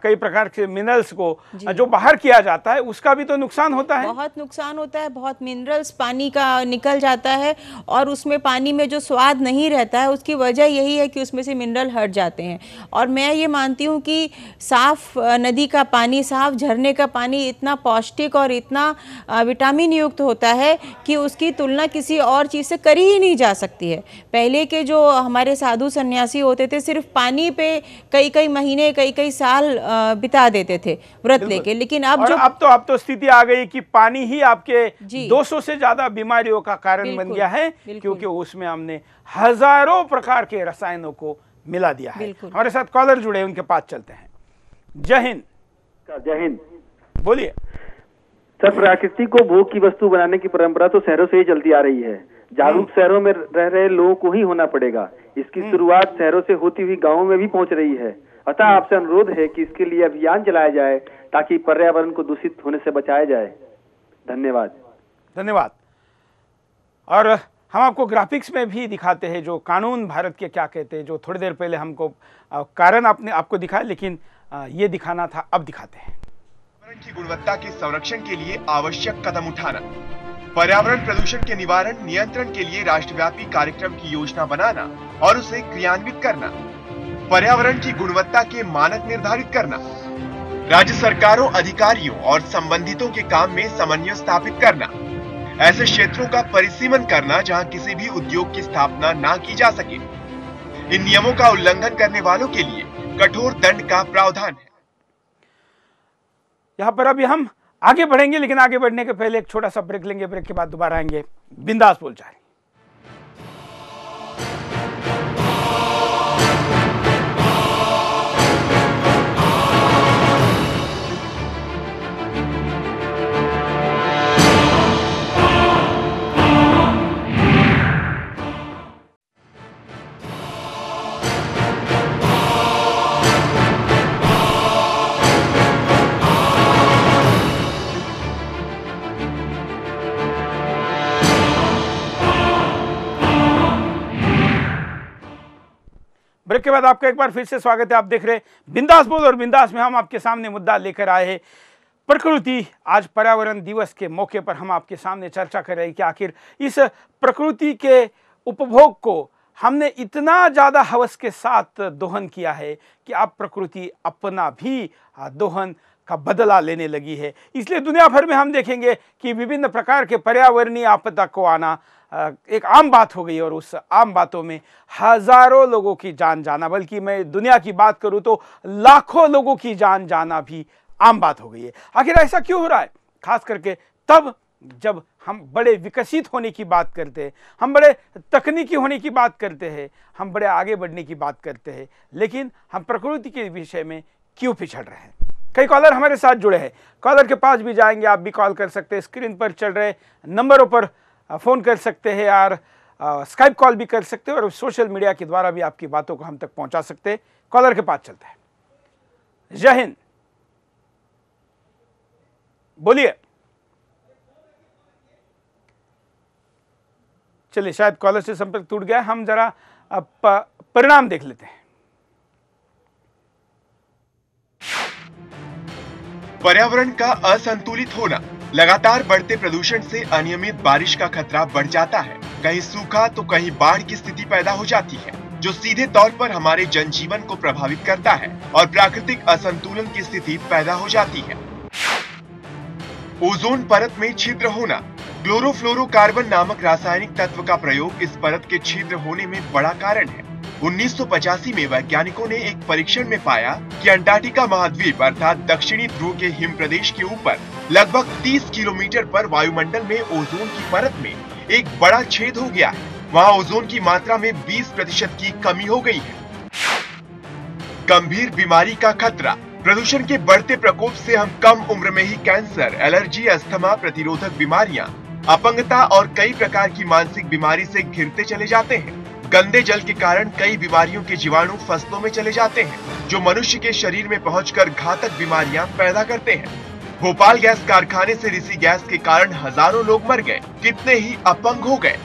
कई प्रकार के मिनरल्स को जो बाहर किया जाता है, उसका भी तो नुकसान होता है। बहुत नुकसान होता है, बहुत मिनरल्स पानी का निकल जाता है और उसमें पानी में जो स्वाद नहीं रहता है, उसकी वजह यही है कि उसमें से मिनरल हट जाते हैं। और मैं ये मानती हूँ कि साफ नदी का पानी, साफ झरने का पानी इतना पौष्टिक और इतना विटामिन युक्त होता है कि उसकी तुलना किसी और चीज़ से करी ही नहीं जा सकती है। पहले के जो हमारे साधु सन्यासी होते थे, सिर्फ पानी पे कई कई महीने, कई कई साल बिता देते थे व्रत लेके, लेकिन अब तो स्थिति आ गई कि पानी ही आपके 200 से ज्यादा बीमारियों का कारण बन गया है, क्योंकि उसमें हमने हजारों प्रकार के रसायनों को मिला दिया है। हमारे साथ कॉलर जुड़े, उनके पास चलते हैं। जय हिंद। जय हिंद। बोलिए सर। प्रकृति को भोग की वस्तु बनाने की परंपरा तो शहरों से ही चलती आ रही है। जागरूक शहरों में रह रहे लोगों को ही होना पड़ेगा। इसकी शुरुआत शहरों से होती हुई गांवों में भी पहुंच रही है। अतः आपसे अनुरोध है कि इसके लिए अभियान चलाया जाए ताकि पर्यावरण को दूषित होने से बचाया जाए। धन्यवाद। धन्यवाद। और हम आपको ग्राफिक्स में भी दिखाते हैं जो कानून भारत के क्या कहते हैं, जो थोड़ी देर पहले हमको कारण आपको दिखाया, लेकिन ये दिखाना था, अब दिखाते हैं। पर्यावरण की गुणवत्ता के संरक्षण के लिए आवश्यक कदम उठाना, पर्यावरण प्रदूषण के निवारण नियंत्रण के लिए राष्ट्रव्यापी कार्यक्रम की योजना बनाना और उसे क्रियान्वित करना, पर्यावरण की गुणवत्ता के मानक निर्धारित करना, राज्य सरकारों, अधिकारियों और संबंधितों के काम में समन्वय स्थापित करना, ऐसे क्षेत्रों का परिसीमन करना जहां किसी भी उद्योग की स्थापना ना की जा सके। इन नियमों का उल्लंघन करने वालों के लिए कठोर दंड का प्रावधान है। यहाँ पर अभी हम आगे बढ़ेंगे, लेकिन आगे बढ़ने के पहले एक छोटा सा ब्रेक लेंगे। ब्रेक के बाद दोबारा आएंगे बिंदास बोल जाए। ब्रेक के बाद आपका एक बार फिर से स्वागत है। आप देख रहे हैं बिंदास बोल, और बिंदास में हम आपके सामने मुद्दा लेकर आए हैं प्रकृति। आज पर्यावरण दिवस के मौके पर हम आपके सामने चर्चा कर रहे हैं कि आखिर इस प्रकृति के उपभोग को हमने इतना ज़्यादा हवस के साथ दोहन किया है कि अब प्रकृति अपना भी दोहन का बदला लेने लगी है। इसलिए दुनिया भर में हम देखेंगे कि विभिन्न प्रकार के पर्यावरणीय आपदा को आना एक आम बात हो गई, और उस आम बातों में हजारों लोगों की जान जाना, बल्कि मैं दुनिया की बात करूं तो लाखों लोगों की जान जाना भी आम बात हो गई है। आखिर ऐसा क्यों हो रहा है? खास करके तब जब हम बड़े विकसित होने की बात करते हैं, हम बड़े तकनीकी होने की बात करते हैं, हम बड़े आगे बढ़ने की बात करते हैं, लेकिन हम प्रकृति के विषय में क्यों पिछड़ रहे हैं? कई कॉलर हमारे साथ जुड़े हैं, कॉलर के पास भी जाएंगे। आप भी कॉल कर सकते हैं, स्क्रीन पर चल रहे नंबरों पर फ़ोन कर सकते हैं, और स्काइप कॉल भी कर सकते हैं, और सोशल मीडिया के द्वारा भी आपकी बातों को हम तक पहुंचा सकते हैं। कॉलर के पास चलते हैं। जय हिंद। बोलिए। चलिए, शायद कॉलर से संपर्क टूट गया। हम जरा परिणाम देख लेते हैं। पर्यावरण का असंतुलित होना। लगातार बढ़ते प्रदूषण से अनियमित बारिश का खतरा बढ़ जाता है। कहीं सूखा तो कहीं बाढ़ की स्थिति पैदा हो जाती है, जो सीधे तौर पर हमारे जनजीवन को प्रभावित करता है और प्राकृतिक असंतुलन की स्थिति पैदा हो जाती है। ओजोन परत में छिद्र होना। क्लोरोफ्लोरोकार्बन नामक रासायनिक तत्व का प्रयोग इस परत के छिद्र होने में बड़ा कारण है। 1985 में वैज्ञानिकों ने एक परीक्षण में पाया कि अंटार्कटिका महाद्वीप अर्थात दक्षिणी ध्रुव के हिम प्रदेश के ऊपर लगभग 30 किलोमीटर पर वायुमंडल में ओजोन की परत में एक बड़ा छेद हो गया है। वहां ओजोन की मात्रा में 20% की कमी हो गई है। गंभीर बीमारी का खतरा। प्रदूषण के बढ़ते प्रकोप से हम कम उम्र में ही कैंसर, एलर्जी, अस्थमा, प्रतिरोधक बीमारियां, अपंगता और कई प्रकार की मानसिक बीमारी से घिरते चले जाते हैं। गंदे जल के कारण कई बीमारियों के जीवाणु फसलों में चले जाते हैं, जो मनुष्य के शरीर में पहुंचकर घातक बीमारियां पैदा करते हैं। भोपाल गैस कारखाने से रिसी गैस के कारण हजारों लोग मर गए, कितने ही अपंग हो गए।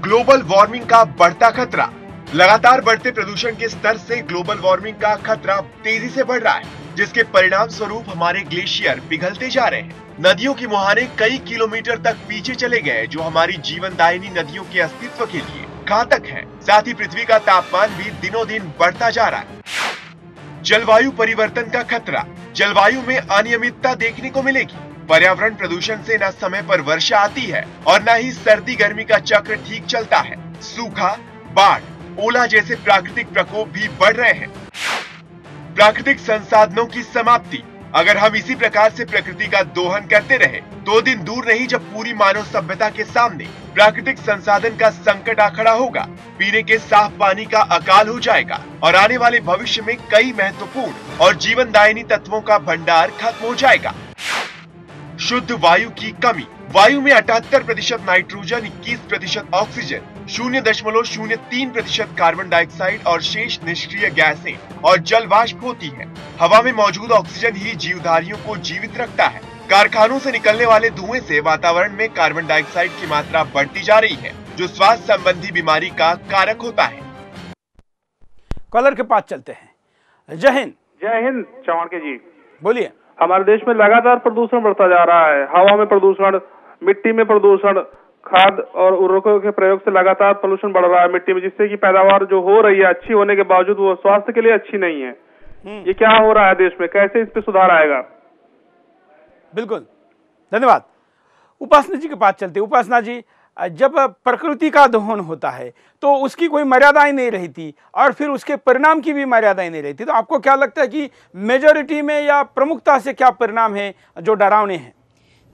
ग्लोबल वार्मिंग का बढ़ता खतरा। लगातार बढ़ते प्रदूषण के स्तर से ग्लोबल वार्मिंग का खतरा तेजी से बढ़ रहा है, जिसके परिणाम स्वरूप हमारे ग्लेशियर पिघलते जा रहे हैं। नदियों की मुहाने कई किलोमीटर तक पीछे चले गए, जो हमारी जीवनदायिनी नदियों के अस्तित्व के लिए घातक है। साथ ही पृथ्वी का तापमान भी दिनों दिन बढ़ता जा रहा है। जलवायु परिवर्तन का खतरा। जलवायु में अनियमितता देखने को मिलेगी। पर्यावरण प्रदूषण से न समय पर वर्षा आती है और न ही सर्दी गर्मी का चक्र ठीक चलता है। सूखा, बाढ़, ओला जैसे प्राकृतिक प्रकोप भी बढ़ रहे हैं। प्राकृतिक संसाधनों की समाप्ति। अगर हम इसी प्रकार से प्रकृति का दोहन करते रहे तो दिन दूर नहीं जब पूरी मानव सभ्यता के सामने प्राकृतिक संसाधन का संकट आ खड़ा होगा। पीने के साफ पानी का अकाल हो जाएगा और आने वाले भविष्य में कई महत्वपूर्ण और जीवनदायिनी तत्वों का भंडार खत्म हो जाएगा। शुद्ध वायु की कमी। वायु में 78% नाइट्रोजन, 21% ऑक्सीजन, 0.03% कार्बन डाइऑक्साइड और शेष निष्क्रिय गैसें और जल वाष्प होती है। हवा में मौजूद ऑक्सीजन ही जीवधारियों को जीवित रखता है। कारखानों से निकलने वाले धुएं से वातावरण में कार्बन डाइऑक्साइड की मात्रा बढ़ती जा रही है, जो स्वास्थ्य संबंधी बीमारी का कारक होता है। कॉलर के पास चलते हैं। जय हिंद। जय हिंद चौहान के जी। बोलिए। हमारे देश में लगातार प्रदूषण बढ़ता जा रहा है। हवा में प्रदूषण, मिट्टी में प्रदूषण, खाद और उर्वरकों के प्रयोग से लगातार पोल्यूशन बढ़ रहा है मिट्टी में, जिससे कि पैदावार जो हो रही है अच्छी होने के बावजूद वो स्वास्थ्य के लिए अच्छी नहीं है। ये क्या हो रहा है देश में, कैसे इस पे सुधार आएगा? बिल्कुल, धन्यवाद। उपासना जी के पास चलते। उपासना जी, जब प्रकृति का दोहन होता है तो उसकी कोई मर्यादाएं नहीं रहती और फिर उसके परिणाम की भी मर्यादाएं नहीं रहती, तो आपको क्या लगता है कि मेजॉरिटी में या प्रमुखता से क्या परिणाम है जो डरावने हैं?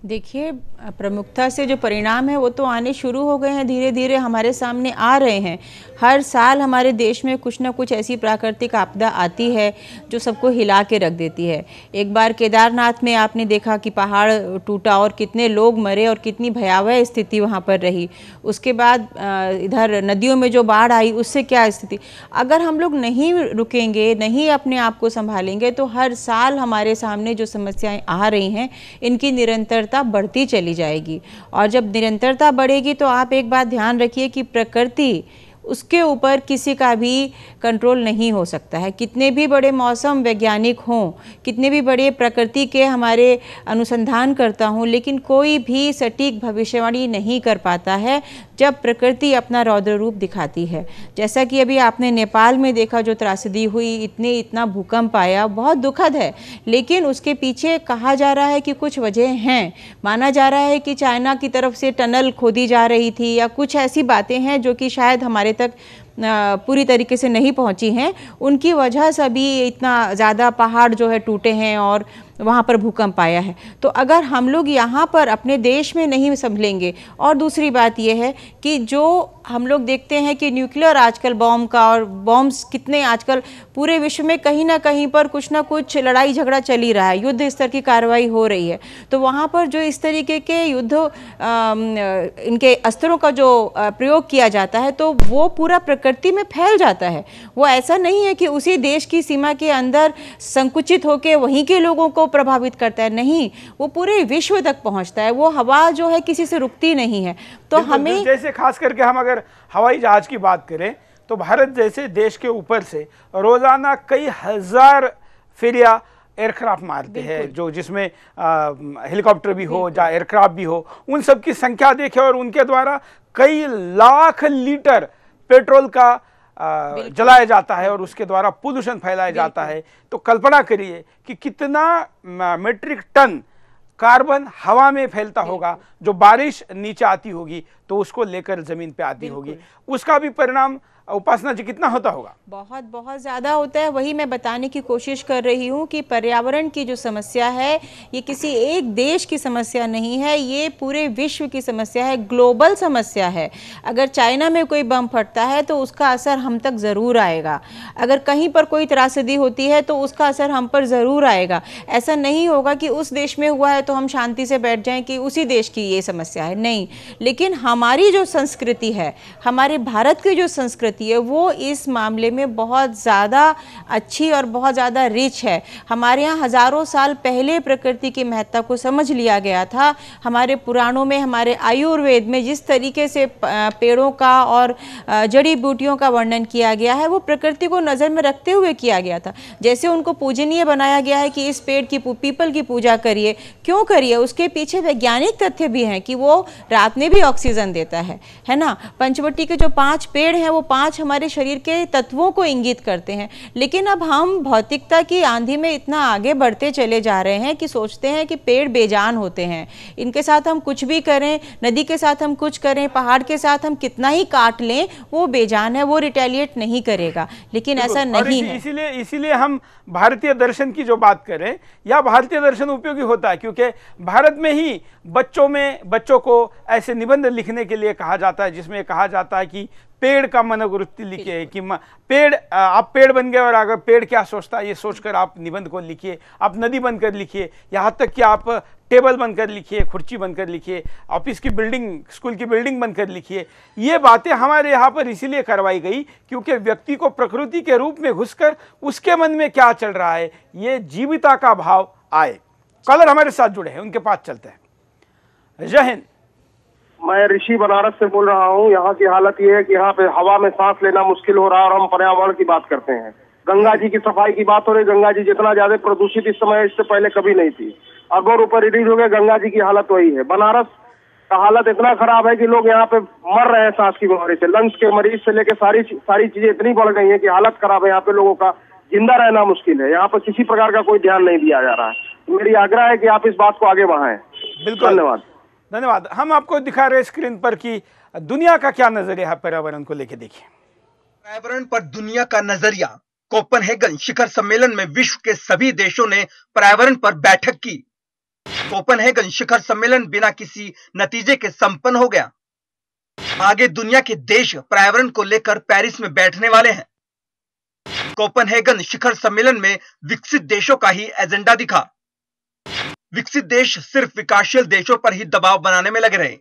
देखिए, प्रमुखता से जो परिणाम है वो तो आने शुरू हो गए हैं, धीरे धीरे हमारे सामने आ रहे हैं। हर साल हमारे देश में कुछ ना कुछ ऐसी प्राकृतिक आपदा आती है जो सबको हिला के रख देती है। एक बार केदारनाथ में आपने देखा कि पहाड़ टूटा और कितने लोग मरे और कितनी भयावह स्थिति वहाँ पर रही। उसके बाद इधर नदियों में जो बाढ़ आई उससे क्या स्थिति। अगर हम लोग नहीं रुकेंगे, नहीं अपने आप को संभालेंगे तो हर साल हमारे सामने जो समस्याएं आ रही हैं इनकी निरंतरता बढ़ती चली जाएगी। और जब निरंतरता बढ़ेगी तो आप एक बात ध्यान रखिए कि प्रकृति, उसके ऊपर किसी का भी कंट्रोल नहीं हो सकता है। कितने भी बड़े मौसम वैज्ञानिक हों, कितने भी बड़े प्रकृति के हमारे अनुसंधान करता हूँ, लेकिन कोई भी सटीक भविष्यवाणी नहीं कर पाता है जब प्रकृति अपना रौद्र रूप दिखाती है। जैसा कि अभी आपने नेपाल में देखा जो त्रासदी हुई, इतना भूकंप आया, बहुत दुखद है। लेकिन उसके पीछे कहा जा रहा है कि कुछ वजह हैं। माना जा रहा है कि चाइना की तरफ से टनल खोदी जा रही थी या कुछ ऐसी बातें हैं जो कि शायद हमारे तक पूरी तरीके से नहीं पहुंची हैं। उनकी वजह से भी इतना ज़्यादा पहाड़ जो है टूटे हैं और वहाँ पर भूकंप आया है। तो अगर हम लोग यहाँ पर अपने देश में नहीं संभलेंगे, और दूसरी बात यह है कि जो हम लोग देखते हैं कि न्यूक्लियर आजकल बॉम्ब का, और बॉम्ब्स कितने आजकल पूरे विश्व में कहीं ना कहीं पर कुछ ना कुछ लड़ाई झगड़ा चल ही रहा है, युद्ध स्तर की कार्रवाई हो रही है। तो वहाँ पर जो इस तरीके के युद्ध इनके अस्त्रों का जो प्रयोग किया जाता है तो वो पूरा प्रकृति में फैल जाता है। वो ऐसा नहीं है कि उसी देश की सीमा के अंदर संकुचित होकर वहीं के लोगों को को प्रभावित करता है, नहीं, वो पूरे विश्व तक पहुंचता है। वो हवा जो है किसी से रुकती नहीं है। तो हमें जैसे खास करके हम अगर हवाई जहाज की बात करें तो भारत जैसे देश के ऊपर से रोजाना कई हजार फेरिया एयरक्राफ्ट मारते हैं, जो जिसमें हेलीकॉप्टर भी हो या एयरक्राफ्ट भी हो, उन सब की संख्या देखें और उनके द्वारा कई लाख लीटर पेट्रोल का जलाया जाता है और उसके द्वारा पोल्यूशन फैलाया जाता है। तो कल्पना करिए कि कितना मीट्रिक टन कार्बन हवा में फैलता होगा, जो बारिश नीचे आती होगी तो उसको लेकर जमीन पे आती होगी, उसका भी परिणाम उपासना जी कितना होता होगा? बहुत बहुत ज़्यादा होता है। वही मैं बताने की कोशिश कर रही हूँ कि पर्यावरण की जो समस्या है ये किसी एक देश की समस्या नहीं है, ये पूरे विश्व की समस्या है, ग्लोबल समस्या है। अगर चाइना में कोई बम फटता है तो उसका असर हम तक ज़रूर आएगा, अगर कहीं पर कोई त्रासदी होती है तो उसका असर हम पर ज़रूर आएगा। ऐसा नहीं होगा कि उस देश में हुआ है तो हम शांति से बैठ जाएं कि उसी देश की ये समस्या है, नहीं। लेकिन हमारी जो संस्कृति है, हमारे भारत की जो संस्कृति है, वो इस मामले में बहुत ज़्यादा अच्छी और बहुत ज़्यादा रिच है। हमारे यहाँ हज़ारों साल पहले प्रकृति की महत्ता को समझ लिया गया था। हमारे पुराणों में, हमारे आयुर्वेद में जिस तरीके से पेड़ों का और जड़ी बूटियों का वर्णन किया गया है, वो प्रकृति को नज़र में रखते हुए किया गया था। जैसे उनको पूजनीय बनाया गया है कि इस पेड़ की, पीपल की पूजा करिए, क्यों करिए? उसके पीछे वैज्ञानिक तथ्य भी हैं कि वो रात में भी ऑक्सीजन देता है ना। पंचवटी के जो 5 पेड़ हैं वो 5 हमारे शरीर के तत्वों को इंगित करते हैं। लेकिन अब हम भौतिकता की आंधी में इतना आगे बढ़ते चले जा रहे हैं कि सोचते हैं कि पेड़ बेजान होते हैं, इनके साथ हम कुछ भी करें, नदी के साथ हम कुछ करें, पहाड़ के साथ हम कितना ही काट लें, वो बेजान है, वो रिटेलिएट नहीं करेगा। लेकिन ऐसा नहीं है। इसीलिए हम भारतीय दर्शन की जो बात करें, या भारतीय दर्शन उपयोगी होता है क्योंकि भारत में ही बच्चों को ऐसे निबंध लिखने के लिए कहा जाता है जिसमें कहा जाता है कि पेड़ का मनोवृत्ति लिखिए, कि पेड़, आप पेड़ बन गए और अगर पेड़ क्या सोचता है ये सोचकर आप निबंध को लिखिए। आप नदी बनकर लिखिए, यहाँ तक कि आप टेबल बनकर लिखिए, कुर्सी बनकर लिखिए, ऑफिस की बिल्डिंग, स्कूल की बिल्डिंग बनकर लिखिए। ये बातें हमारे यहाँ पर इसीलिए करवाई गई क्योंकि व्यक्ति को प्रकृति के रूप में घुसकर उसके मन में क्या चल रहा है, ये जीविता का भाव आए। कलर हमारे साथ जुड़े हैं, उनके पास चलते हैं। जय हिंद। मैं ऋषि बनारस से बोल रहा हूँ। यहाँ की हालत ये है कि यहाँ पे हवा में सांस लेना मुश्किल हो रहा है और हम पर्यावरण की बात करते हैं। गंगा जी की सफाई की बात हो रही। गंगा जी जितना ज्यादा प्रदूषित इस समय इससे पहले कभी नहीं थी। अरबों रुपए रिलीज हो गए, गंगा जी की हालत वही है। बनारस का हालत इतना खराब है कि लोग यहाँ पे मर रहे हैं सांस की बीमारी से। लंग्स के मरीज से लेकर सारी चीजें इतनी बढ़ गई है कि हालत खराब है। यहाँ पे लोगों का जिंदा रहना मुश्किल है। यहाँ पर किसी प्रकार का कोई ध्यान नहीं दिया जा रहा है। मेरी आग्रह है कि आप इस बात को आगे बढ़ाएं। बिल्कुल, धन्यवाद। हम आपको दिखा रहे स्क्रीन पर कि दुनिया का क्या नजरिया है पर्यावरण को लेके। देखिए, पर्यावरण पर दुनिया का नजरिया। कोपेनहेगन शिखर सम्मेलन में विश्व के सभी देशों ने पर्यावरण पर बैठक की। कोपेनहेगन शिखर सम्मेलन बिना किसी नतीजे के संपन्न हो गया। आगे दुनिया के देश पर्यावरण को लेकर पेरिस में बैठने वाले हैं। कोपेनहेगन शिखर सम्मेलन में विकसित देशों का ही एजेंडा दिखा। विकसित देश सिर्फ विकासशील देशों पर ही दबाव बनाने में लगे रहे।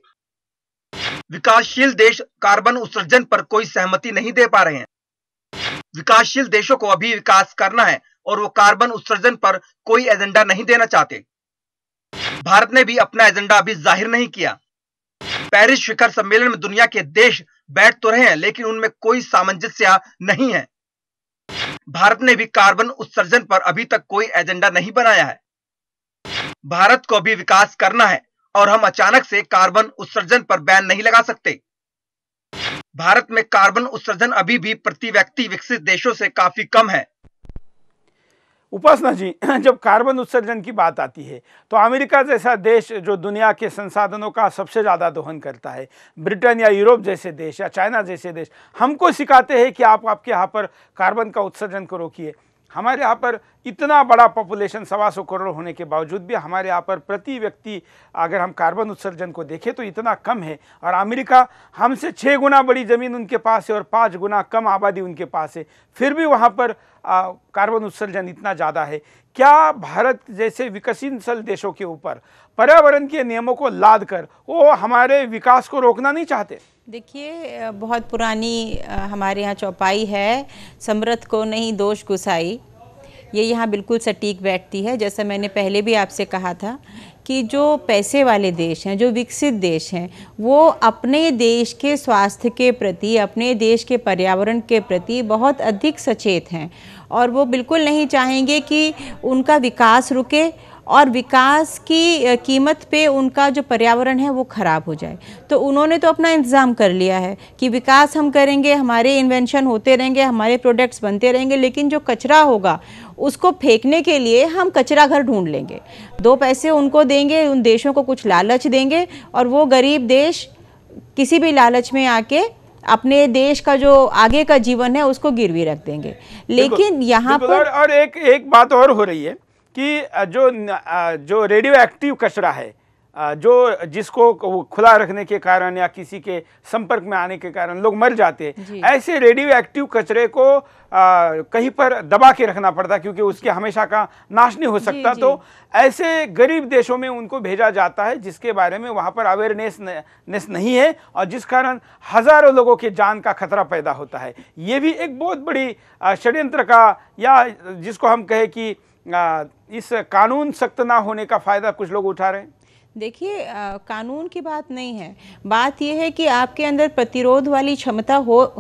विकासशील देश कार्बन उत्सर्जन पर कोई सहमति नहीं दे पा रहे हैं। विकासशील देशों को अभी विकास करना है और वो कार्बन उत्सर्जन पर कोई एजेंडा नहीं देना चाहते। भारत ने भी अपना एजेंडा अभी जाहिर नहीं किया। पेरिस शिखर सम्मेलन में दुनिया के देश बैठ तो रहे हैं लेकिन उनमें कोई सामंजस्य नहीं है। भारत ने भी कार्बन उत्सर्जन पर अभी तक कोई एजेंडा नहीं बनाया है। भारत को भी विकास करना है और हम अचानक से कार्बन उत्सर्जन पर बैन नहीं लगा सकते। भारत में कार्बन उत्सर्जन अभी भी प्रति व्यक्ति विकसित देशों से काफी कम है। उपासना जी, जब कार्बन उत्सर्जन की बात आती है तो अमेरिका जैसा देश जो दुनिया के संसाधनों का सबसे ज़्यादा दोहन करता है, ब्रिटेन या यूरोप जैसे देश या चाइना जैसे देश हमको सिखाते हैं कि आप आपके यहाँ पर कार्बन का उत्सर्जन को रोकिए। हमारे यहाँ पर इतना बड़ा पॉपुलेशन 125 करोड़ होने के बावजूद भी हमारे यहाँ पर प्रति व्यक्ति अगर हम कार्बन उत्सर्जन को देखें तो इतना कम है। और अमेरिका हमसे 6 गुना बड़ी ज़मीन उनके पास है और 5 गुना कम आबादी उनके पास है, फिर भी वहाँ पर कार्बन उत्सर्जन इतना ज़्यादा है। क्या भारत जैसे विकसनशील देशों के ऊपर पर्यावरण के नियमों को लाद कर वो हमारे विकास को रोकना नहीं चाहते? देखिए, बहुत पुरानी हमारे यहाँ चौपाई है, समृद्ध को नहीं दोष गुसाई। ये यहाँ बिल्कुल सटीक बैठती है। जैसा मैंने पहले भी आपसे कहा था कि जो पैसे वाले देश हैं, जो विकसित देश हैं, वो अपने देश के स्वास्थ्य के प्रति, अपने देश के पर्यावरण के प्रति बहुत अधिक सचेत हैं और वो बिल्कुल नहीं चाहेंगे कि उनका विकास रुके और विकास की कीमत पे उनका जो पर्यावरण है वो ख़राब हो जाए। तो उन्होंने तो अपना इंतज़ाम कर लिया है कि विकास हम करेंगे, हमारे इन्वेंशन होते रहेंगे, हमारे प्रोडक्ट्स बनते रहेंगे, लेकिन जो कचरा होगा उसको फेंकने के लिए हम कचरा घर ढूंढ लेंगे, 2 पैसे उनको देंगे, उन देशों को कुछ लालच देंगे और वो गरीब देश किसी भी लालच में आके अपने देश का जो आगे का जीवन है उसको गिरवी रख देंगे। लेकिन यहाँ पर और एक बात और हो रही है कि जो रेडियो एक्टिव कचरा है, जो जिसको खुला रखने के कारण या किसी के संपर्क में आने के कारण लोग मर जाते हैं, ऐसे रेडियो एक्टिव कचरे को कहीं पर दबा के रखना पड़ता क्योंकि उसके हमेशा का नाश नहीं हो सकता। तो ऐसे गरीब देशों में उनको भेजा जाता है जिसके बारे में वहाँ पर अवेयरनेस नहीं है और जिस कारण हजारों लोगों के जान का खतरा पैदा होता है। ये भी एक बहुत बड़ी षड्यंत्र का, या जिसको हम कहें कि इस कानून सख्त ना होने का फायदा कुछ लोग उठा रहे हैं। देखिए, कानून की बात नहीं है, बात यह है कि आपके अंदर प्रतिरोध वाली क्षमता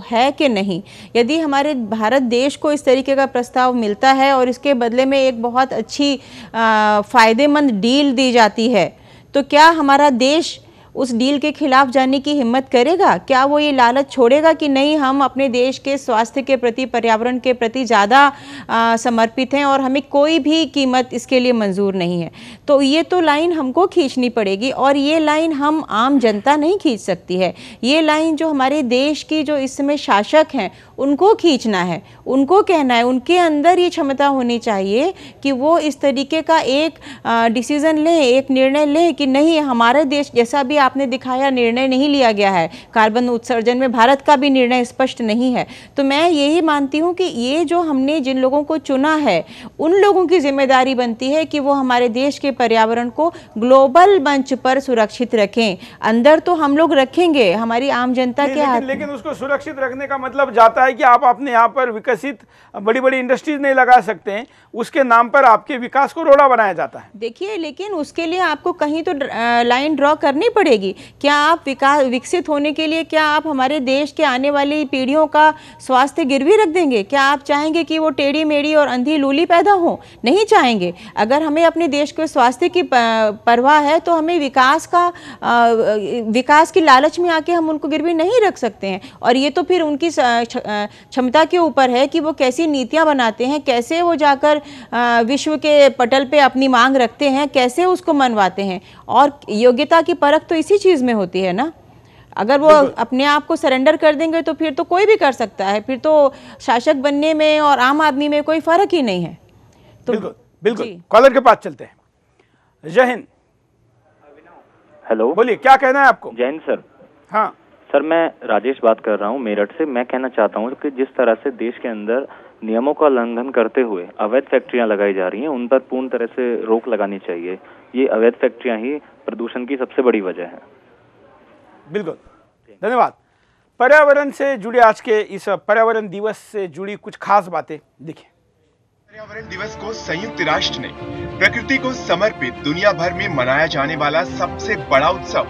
है कि नहीं। यदि हमारे भारत देश को इस तरीके का प्रस्ताव मिलता है और इसके बदले में एक बहुत अच्छी फ़ायदेमंद डील दी जाती है, तो क्या हमारा देश उस डील के खिलाफ जाने की हिम्मत करेगा? क्या वो ये लालच छोड़ेगा कि नहीं, हम अपने देश के स्वास्थ्य के प्रति, पर्यावरण के प्रति ज़्यादा समर्पित हैं और हमें कोई भी कीमत इसके लिए मंजूर नहीं है? तो ये तो लाइन हमको खींचनी पड़ेगी और ये लाइन हम आम जनता नहीं खींच सकती है। ये लाइन जो हमारे देश की जो इस समय शासक हैं उनको खींचना है, उनको कहना है, उनके अंदर ये क्षमता होनी चाहिए कि वो इस तरीके का एक डिसीज़न लें, एक निर्णय लें कि नहीं, हमारे देश जैसा भी आपने दिखाया निर्णय नहीं लिया गया है, कार्बन उत्सर्जन में भारत का भी निर्णय स्पष्ट नहीं है। तो मैं यही मानती हूँ कि ये जो हमने जिन लोगों को चुना है उन लोगों की जिम्मेदारी बनती है कि वो हमारे देश के पर्यावरण को ग्लोबल मंच पर सुरक्षित रखें। अंदर तो हम लोग रखेंगे, हमारी आम जनता के हाथ, लेकिन उसको सुरक्षित रखने का मतलब जाता है कि आप अपने यहाँ पर विकसित बड़ी बड़ी इंडस्ट्रीज नहीं लगा सकते हैं, उसके नाम पर आपके विकास को रोड़ा बनाया जाता है। देखिए, लेकिन उसके लिए आपको कहीं तो लाइन ड्रॉ करनी पड़ेगी। क्या आप विकसित होने के लिए क्या आप हमारे देश के आने वाली पीढ़ियों का स्वास्थ्य गिरवी रख देंगे? क्या आप चाहेंगे कि वो टेढ़ी मेढ़ी और अंधी लूली पैदा हो? नहीं चाहेंगे। अगर हमें अपने देश के स्वास्थ्य की परवाह है तो हमें विकास की लालच में आके हम उनको गिरवी नहीं रख सकते हैं। और ये तो फिर उनकी क्षमता के ऊपर है कि वो कैसी नीतियां बनाते हैं, कैसे वो जाकर विश्व के पटल पे अपनी मांग रखते हैं, कैसे उसको मनवाते हैं। और योग्यता की परख तो इसी चीज़ में होती है ना। अगर वो अपने आप को सरेंडर कर देंगे तो फिर तो कोई भी कर सकता है, फिर तो शासक बनने में और आम आदमी में कोई फर्क ही नहीं है। तो बिल्कुल कॉलर के पास चलते हैं। जय हिंद। हेलो, बोलिए, क्या कहना है आपको? जय हिंद सर। हाँ सर, मैं राजेश बात कर रहा हूँ मेरठ से। मैं कहना चाहता हूँ कि जिस तरह से देश के अंदर नियमों का उल्लंघन करते हुए अवैध फैक्ट्रियां लगाई जा रही हैं, उन पर पूर्ण तरह से रोक लगानी चाहिए। ये अवैध फैक्ट्रियां ही प्रदूषण की सबसे बड़ी वजह है। बिल्कुल, धन्यवाद। पर्यावरण से जुड़े आज के इस पर्यावरण दिवस से जुड़ी कुछ खास बातें देखिए। पर्यावरण दिवस को संयुक्त राष्ट्र ने प्रकृति को समर्पित दुनिया भर में मनाया जाने वाला सबसे बड़ा उत्सव।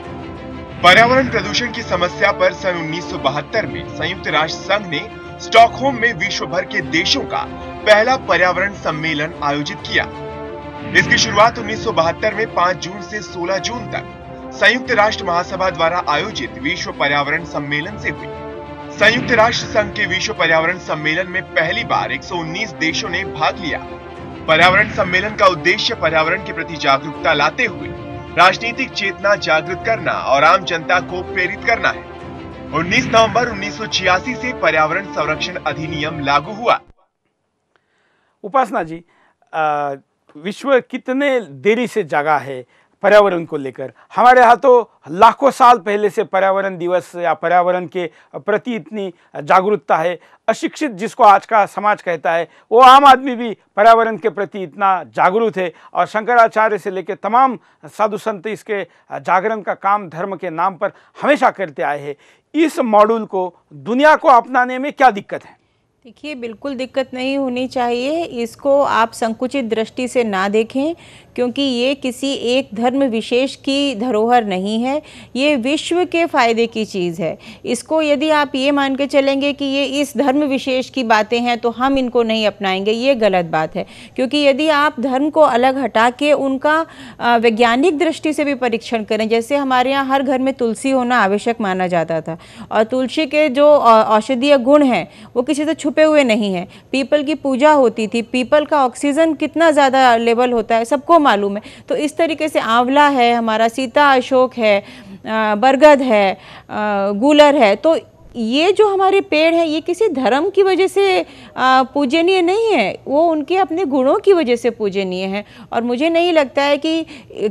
पर्यावरण प्रदूषण की समस्या पर सन 1972 में संयुक्त राष्ट्र संघ ने स्टॉकहोम में विश्व भर के देशों का पहला पर्यावरण सम्मेलन आयोजित किया। इसकी शुरुआत 1972 में 5 जून से 16 जून तक संयुक्त राष्ट्र महासभा द्वारा आयोजित विश्व पर्यावरण सम्मेलन से हुई। संयुक्त राष्ट्र संघ के विश्व पर्यावरण सम्मेलन में पहली बार 119 देशों ने भाग लिया। पर्यावरण सम्मेलन का उद्देश्य पर्यावरण के प्रति जागरूकता लाते हुए राजनीतिक चेतना जागृत करना और आम जनता को प्रेरित करना है। 19 नवंबर 1986 से पर्यावरण संरक्षण अधिनियम लागू हुआ। उपासना जी, विश्व कितने देरी से जागा है पर्यावरण को लेकर? हमारे यहाँ तो लाखों साल पहले से पर्यावरण दिवस या पर्यावरण के प्रति इतनी जागरूकता है। अशिक्षित जिसको आज का समाज कहता है, वो आम आदमी भी पर्यावरण के प्रति इतना जागरूक है और शंकराचार्य से लेकर तमाम साधु संत इसके जागरण का काम धर्म के नाम पर हमेशा करते आए हैं। इस मॉड्यूल को दुनिया को अपनाने में क्या दिक्कत है? देखिए, बिल्कुल दिक्कत नहीं होनी चाहिए। इसको आप संकुचित दृष्टि से ना देखें, क्योंकि ये किसी एक धर्म विशेष की धरोहर नहीं है, ये विश्व के फ़ायदे की चीज़ है। इसको यदि आप ये मान के चलेंगे कि ये इस धर्म विशेष की बातें हैं तो हम इनको नहीं अपनाएंगे, ये गलत बात है। क्योंकि यदि आप धर्म को अलग हटा के उनका वैज्ञानिक दृष्टि से भी परीक्षण करें, जैसे हमारे यहाँ हर घर में तुलसी होना आवश्यक माना जाता था, और तुलसी के जो औषधीय गुण हैं वो किसी से छुपे हुए नहीं हैं। पीपल की पूजा होती थी, पीपल का ऑक्सीजन कितना ज़्यादा लेवल होता है सबको मालूम है। तो इस तरीके से आंवला है, हमारा सीता अशोक है, बरगद है, गूलर है, तो ये जो हमारे पेड़ हैं ये किसी धर्म की वजह से पूजनीय नहीं है, वो उनके अपने गुणों की वजह से पूजनीय है। और मुझे नहीं लगता है कि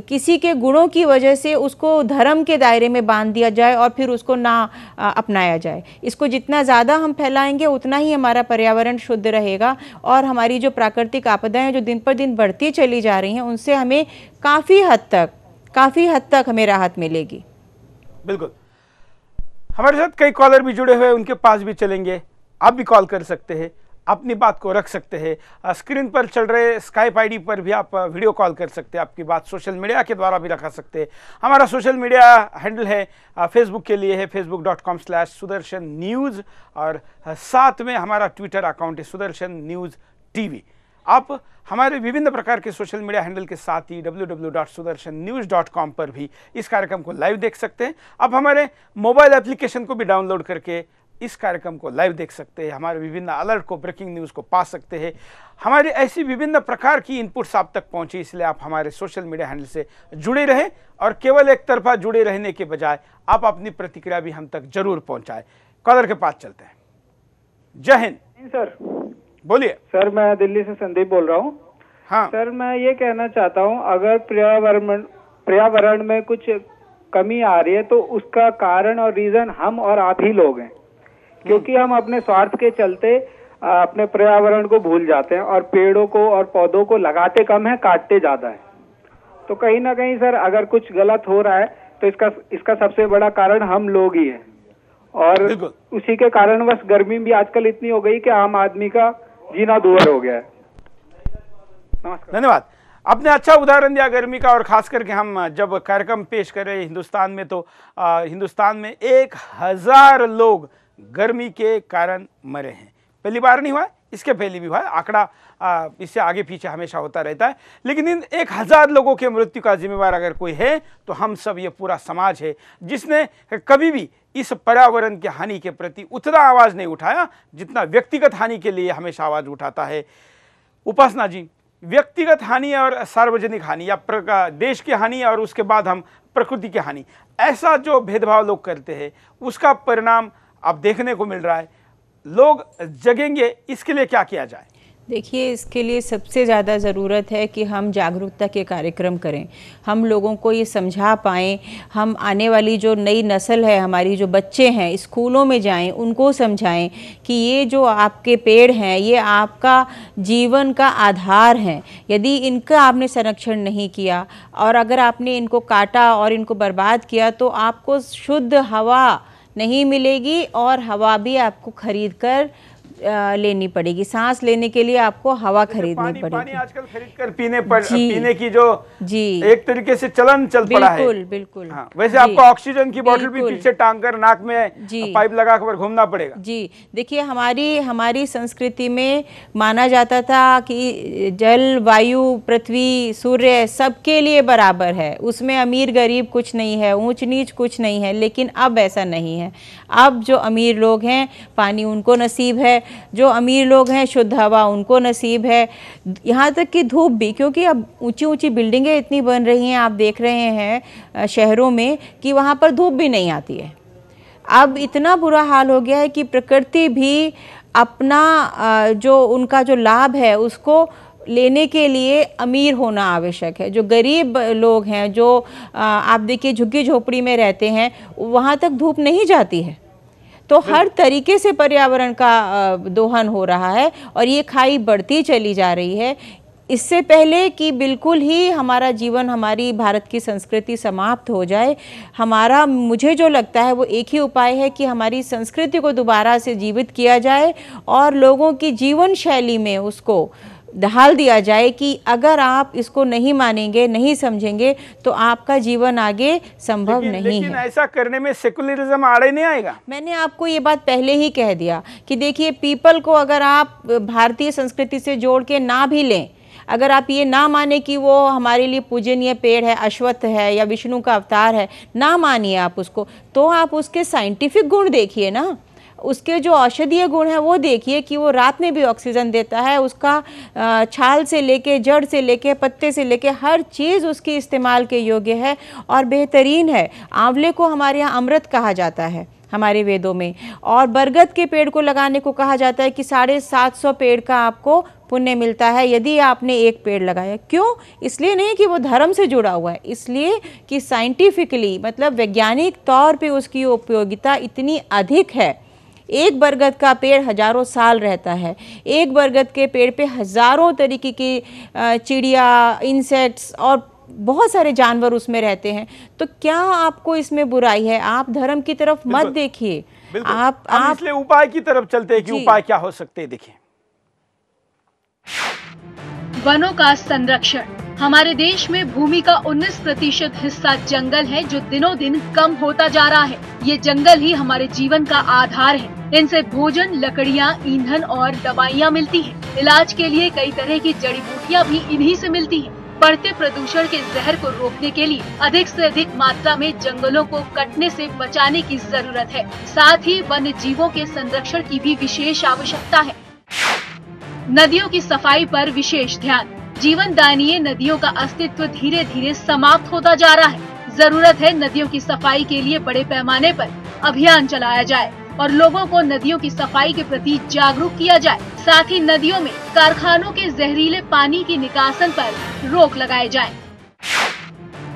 किसी के गुणों की वजह से उसको धर्म के दायरे में बांध दिया जाए और फिर उसको ना अपनाया जाए। इसको जितना ज़्यादा हम फैलाएंगे उतना ही हमारा पर्यावरण शुद्ध रहेगा, और हमारी जो प्राकृतिक आपदाएं जो दिन पर दिन बढ़ती चली जा रही हैं उनसे हमें काफ़ी हद तक हमें राहत मिलेगी। बिल्कुल। हमारे साथ कई कॉलर भी जुड़े हुए हैं, उनके पास भी चलेंगे। आप भी कॉल कर सकते हैं, अपनी बात को रख सकते हैं। स्क्रीन पर चल रहे स्काइप आईडी पर भी आप वीडियो कॉल कर सकते हैं, आपकी बात सोशल मीडिया के द्वारा भी रखा सकते हैं। हमारा सोशल मीडिया हैंडल है फेसबुक के लिए है facebook.com/सुदर्शन न्यूज़, और साथ में हमारा ट्विटर अकाउंट है सुदर्शन न्यूज़ टीवी। आप हमारे विभिन्न प्रकार के सोशल मीडिया हैंडल के साथ ही www.sudarshannews.com पर भी इस कार्यक्रम को लाइव देख सकते हैं। आप हमारे मोबाइल एप्लीकेशन को भी डाउनलोड करके इस कार्यक्रम को लाइव देख सकते हैं, हमारे विभिन्न अलर्ट को, ब्रेकिंग न्यूज़ को पा सकते हैं। हमारी ऐसी विभिन्न प्रकार की इनपुट्स आप तक पहुंचे, इसलिए आप हमारे सोशल मीडिया हैंडल से जुड़े रहें, और केवल एक तरफा जुड़े रहने के बजाय आप अपनी प्रतिक्रिया भी हम तक जरूर पहुंचाएं। कॉलर के पास चलते हैं। जय हिंद। सर बोलिए। सर, मैं दिल्ली से संदीप बोल रहा हूँ। हाँ सर, मैं ये कहना चाहता हूँ, अगर पर्यावरण में कुछ कमी आ रही है तो उसका कारण और रीजन हम और आप ही लोग हैं, क्योंकि हम अपने स्वार्थ के चलते अपने पर्यावरण को भूल जाते हैं और पेड़ों को और पौधों को लगाते कम है, काटते ज्यादा है। तो कहीं ना कहीं सर अगर कुछ गलत हो रहा है तो इसका सबसे बड़ा कारण हम लोग ही है, और उसी के कारणवश गर्मी भी आजकल इतनी हो गई कि आम आदमी का जीना दूभर हो गया है। धन्यवाद। आपने अच्छा उदाहरण दिया गर्मी का, और खास करके हम जब कार्यक्रम पेश कर रहे हैं हिंदुस्तान में, तो हिंदुस्तान में 1000 लोग गर्मी के कारण मरे हैं। पहली बार नहीं हुआ, इसके पहले भी हुआ है। आंकड़ा इससे आगे पीछे हमेशा होता रहता है, लेकिन इन 1000 लोगों के मृत्यु का जिम्मेवार अगर कोई है तो हम सब, ये पूरा समाज है, जिसने कभी भी इस पर्यावरण की हानि के प्रति उतना आवाज़ नहीं उठाया जितना व्यक्तिगत हानि के लिए हमेशा आवाज़ उठाता है। उपासना जी, व्यक्तिगत हानि और सार्वजनिक हानि, या देश की हानि और उसके बाद हम प्रकृति की हानि, ऐसा जो भेदभाव लोग करते हैं उसका परिणाम अब देखने को मिल रहा है। लोग जगेंगे, इसके लिए क्या किया जाए? देखिए, इसके लिए सबसे ज़्यादा ज़रूरत है कि हम जागरूकता के कार्यक्रम करें, हम लोगों को ये समझा पाएँ। हम आने वाली जो नई नस्ल है, हमारी जो बच्चे हैं, स्कूलों में जाएं, उनको समझाएं कि ये जो आपके पेड़ हैं ये आपका जीवन का आधार हैं। यदि इनका आपने संरक्षण नहीं किया और अगर आपने इनको काटा और इनको बर्बाद किया तो आपको शुद्ध हवा नहीं मिलेगी, और हवा भी आपको खरीद कर लेनी पड़ेगी। सांस लेने के लिए आपको हवा खरीदनी पड़ेगी। पानी आजकल खरीद कर पीने की जो एक तरीके से चलन चल पड़ा है। बिल्कुल। हाँ, वैसे आपको ऑक्सीजन की बोतल भी पीछे टांग कर नाक में पाइप लगा कर घूमना पड़ेगा। जी, देखिए, हमारी संस्कृति में माना जाता था कि जल, वायु, पृथ्वी, सूर्य सबके लिए बराबर है, उसमें अमीर गरीब कुछ नहीं है, ऊंच नीच कुछ नहीं है। लेकिन अब ऐसा नहीं है। अब जो अमीर लोग हैं पानी उनको नसीब है, जो अमीर लोग हैं शुद्ध हवा उनको नसीब है, यहाँ तक कि धूप भी, क्योंकि अब ऊंची ऊंची बिल्डिंगें इतनी बन रही हैं, आप देख रहे हैं शहरों में, कि वहाँ पर धूप भी नहीं आती है। अब इतना बुरा हाल हो गया है कि प्रकृति भी अपना जो उनका जो लाभ है उसको लेने के लिए अमीर होना आवश्यक है। जो गरीब लोग हैं, जो आप देखिए झुग्गी झोपड़ी में रहते हैं, वहाँ तक धूप नहीं जाती है। तो हर तरीके से पर्यावरण का दोहन हो रहा है और ये खाई बढ़ती चली जा रही है। इससे पहले कि बिल्कुल ही हमारा जीवन, हमारी भारत की संस्कृति समाप्त हो जाए, मुझे जो लगता है वो एक ही उपाय है कि हमारी संस्कृति को दोबारा से जीवित किया जाए और लोगों की जीवन शैली में उसको ढाल दिया जाए कि अगर आप इसको नहीं मानेंगे, नहीं समझेंगे, तो आपका जीवन आगे संभव नहीं लेकिन है। ऐसा करने में सेकुलरिज्म आड़े नहीं आएगा। मैंने आपको ये बात पहले ही कह दिया कि देखिए, पीपल को अगर आप भारतीय संस्कृति से जोड़ के ना भी लें, अगर आप ये ना माने कि वो हमारे लिए पूजनीय पेड़ है, अश्वत्थ है या विष्णु का अवतार है, ना मानिए आप उसको, तो आप उसके साइंटिफिक गुण देखिए ना, उसके जो औषधीय गुण है वो देखिए कि वो रात में भी ऑक्सीजन देता है, उसका छाल से लेके, जड़ से लेके, पत्ते से लेके हर चीज़ उसकी इस्तेमाल के योग्य है और बेहतरीन है। आंवले को हमारे यहाँ अमृत कहा जाता है हमारे वेदों में, और बरगद के पेड़ को लगाने को कहा जाता है कि 750 पेड़ का आपको पुण्य मिलता है यदि आपने एक पेड़ लगाया। क्यों? इसलिए नहीं कि वो धर्म से जुड़ा हुआ है, इसलिए कि साइंटिफिकली, मतलब वैज्ञानिक तौर पे उसकी उपयोगिता इतनी अधिक है। एक बरगद का पेड़ हजारों साल रहता है, एक बरगद के पेड़ पे हजारों तरीके की चिड़िया, इंसेक्ट्स और बहुत सारे जानवर उसमें रहते हैं। तो क्या आपको इसमें बुराई है? आप धर्म की तरफ मत देखिए, आप इसलिए उपाय की तरफ चलते हैं कि उपाय क्या हो सकते हैं। देखिए, वनों का संरक्षण। हमारे देश में भूमि का 19% हिस्सा जंगल है जो दिनों दिन कम होता जा रहा है। ये जंगल ही हमारे जीवन का आधार है। इनसे भोजन, लकड़ियाँ, ईंधन और दवाइयाँ मिलती हैं। इलाज के लिए कई तरह की जड़ी बूटियाँ भी इन्हीं से मिलती हैं। बढ़ते प्रदूषण के जहर को रोकने के लिए अधिक से अधिक मात्रा में जंगलों को कटने से बचाने की जरूरत है। साथ ही वन्य जीवों के संरक्षण की भी विशेष आवश्यकता है। नदियों की सफाई पर विशेष ध्यान। जीवनदायिनी नदियों का अस्तित्व धीरे धीरे समाप्त होता जा रहा है। जरूरत है नदियों की सफाई के लिए बड़े पैमाने पर अभियान चलाया जाए और लोगों को नदियों की सफाई के प्रति जागरूक किया जाए। साथ ही नदियों में कारखानों के जहरीले पानी की निकासन पर रोक लगाए जाए।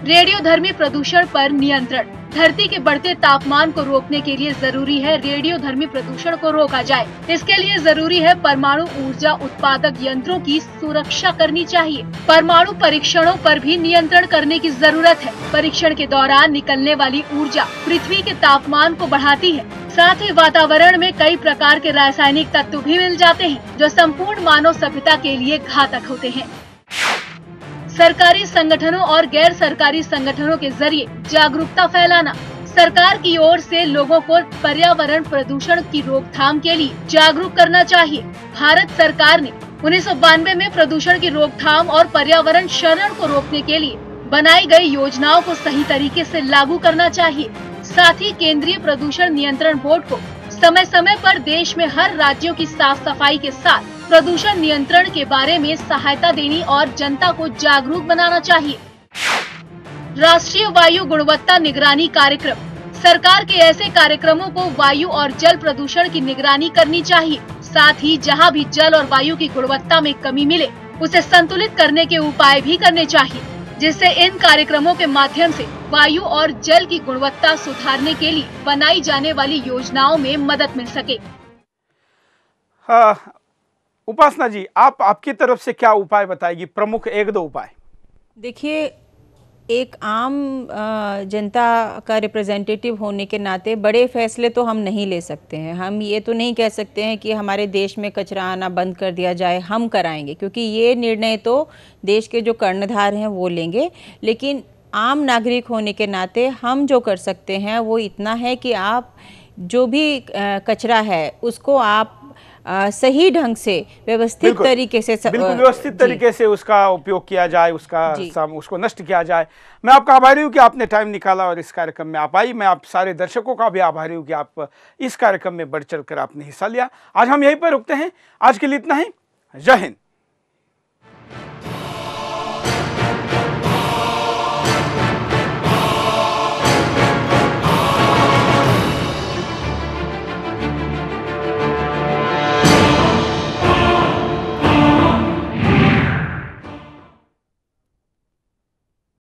रेडियोधर्मी प्रदूषण पर नियंत्रण। धरती के बढ़ते तापमान को रोकने के लिए जरूरी है रेडियोधर्मी प्रदूषण को रोका जाए। इसके लिए जरूरी है परमाणु ऊर्जा उत्पादक यंत्रों की सुरक्षा करनी चाहिए। परमाणु परीक्षणों पर भी नियंत्रण करने की जरूरत है। परीक्षण के दौरान निकलने वाली ऊर्जा पृथ्वी के तापमान को बढ़ाती है। साथ ही वातावरण में कई प्रकार के रासायनिक तत्व भी मिल जाते हैं जो संपूर्ण मानव सभ्यता के लिए घातक होते हैं। सरकारी संगठनों और गैर सरकारी संगठनों के जरिए जागरूकता फैलाना। सरकार की ओर से लोगों को पर्यावरण प्रदूषण की रोकथाम के लिए जागरूक करना चाहिए। भारत सरकार ने 1992 में प्रदूषण की रोकथाम और पर्यावरण क्षरण को रोकने के लिए बनाई गई योजनाओं को सही तरीके से लागू करना चाहिए। साथ ही केंद्रीय प्रदूषण नियंत्रण बोर्ड को समय समय पर देश में हर राज्यों की साफ सफाई के साथ प्रदूषण नियंत्रण के बारे में सहायता देनी और जनता को जागरूक बनाना चाहिए। राष्ट्रीय वायु गुणवत्ता निगरानी कार्यक्रम। सरकार के ऐसे कार्यक्रमों को वायु और जल प्रदूषण की निगरानी करनी चाहिए। साथ ही जहां भी जल और वायु की गुणवत्ता में कमी मिले उसे संतुलित करने के उपाय भी करने चाहिए, जिससे इन कार्यक्रमों के माध्यम से वायु और जल की गुणवत्ता सुधारने के लिए बनाई जाने वाली योजनाओं में मदद मिल सके। उपासना जी, आपकी तरफ से क्या उपाय बताएगी? प्रमुख 1-2 उपाय। देखिए, एक आम जनता का रिप्रेजेंटेटिव होने के नाते बड़े फैसले तो हम नहीं ले सकते हैं। हम ये तो नहीं कह सकते हैं कि हमारे देश में कचरा आना बंद कर दिया जाए, हम कराएंगे, क्योंकि ये निर्णय तो देश के जो कर्णधार हैं वो लेंगे। लेकिन आम नागरिक होने के नाते हम जो कर सकते हैं वो इतना है कि आप जो भी कचरा है उसको आप सही ढंग से व्यवस्थित तरीके से बिल्कुल व्यवस्थित तरीके से उसका उपयोग किया जाए, उसको नष्ट किया जाए। मैं आपका आभारी हूँ कि आपने टाइम निकाला और इस कार्यक्रम में आप आई। मैं आप सारे दर्शकों का भी आभारी हूँ कि आप इस कार्यक्रम में बढ़ चढ़ कर आपने हिस्सा लिया। आज हम यहीं पर रुकते हैं। आज के लिए इतना ही। जय हिंद।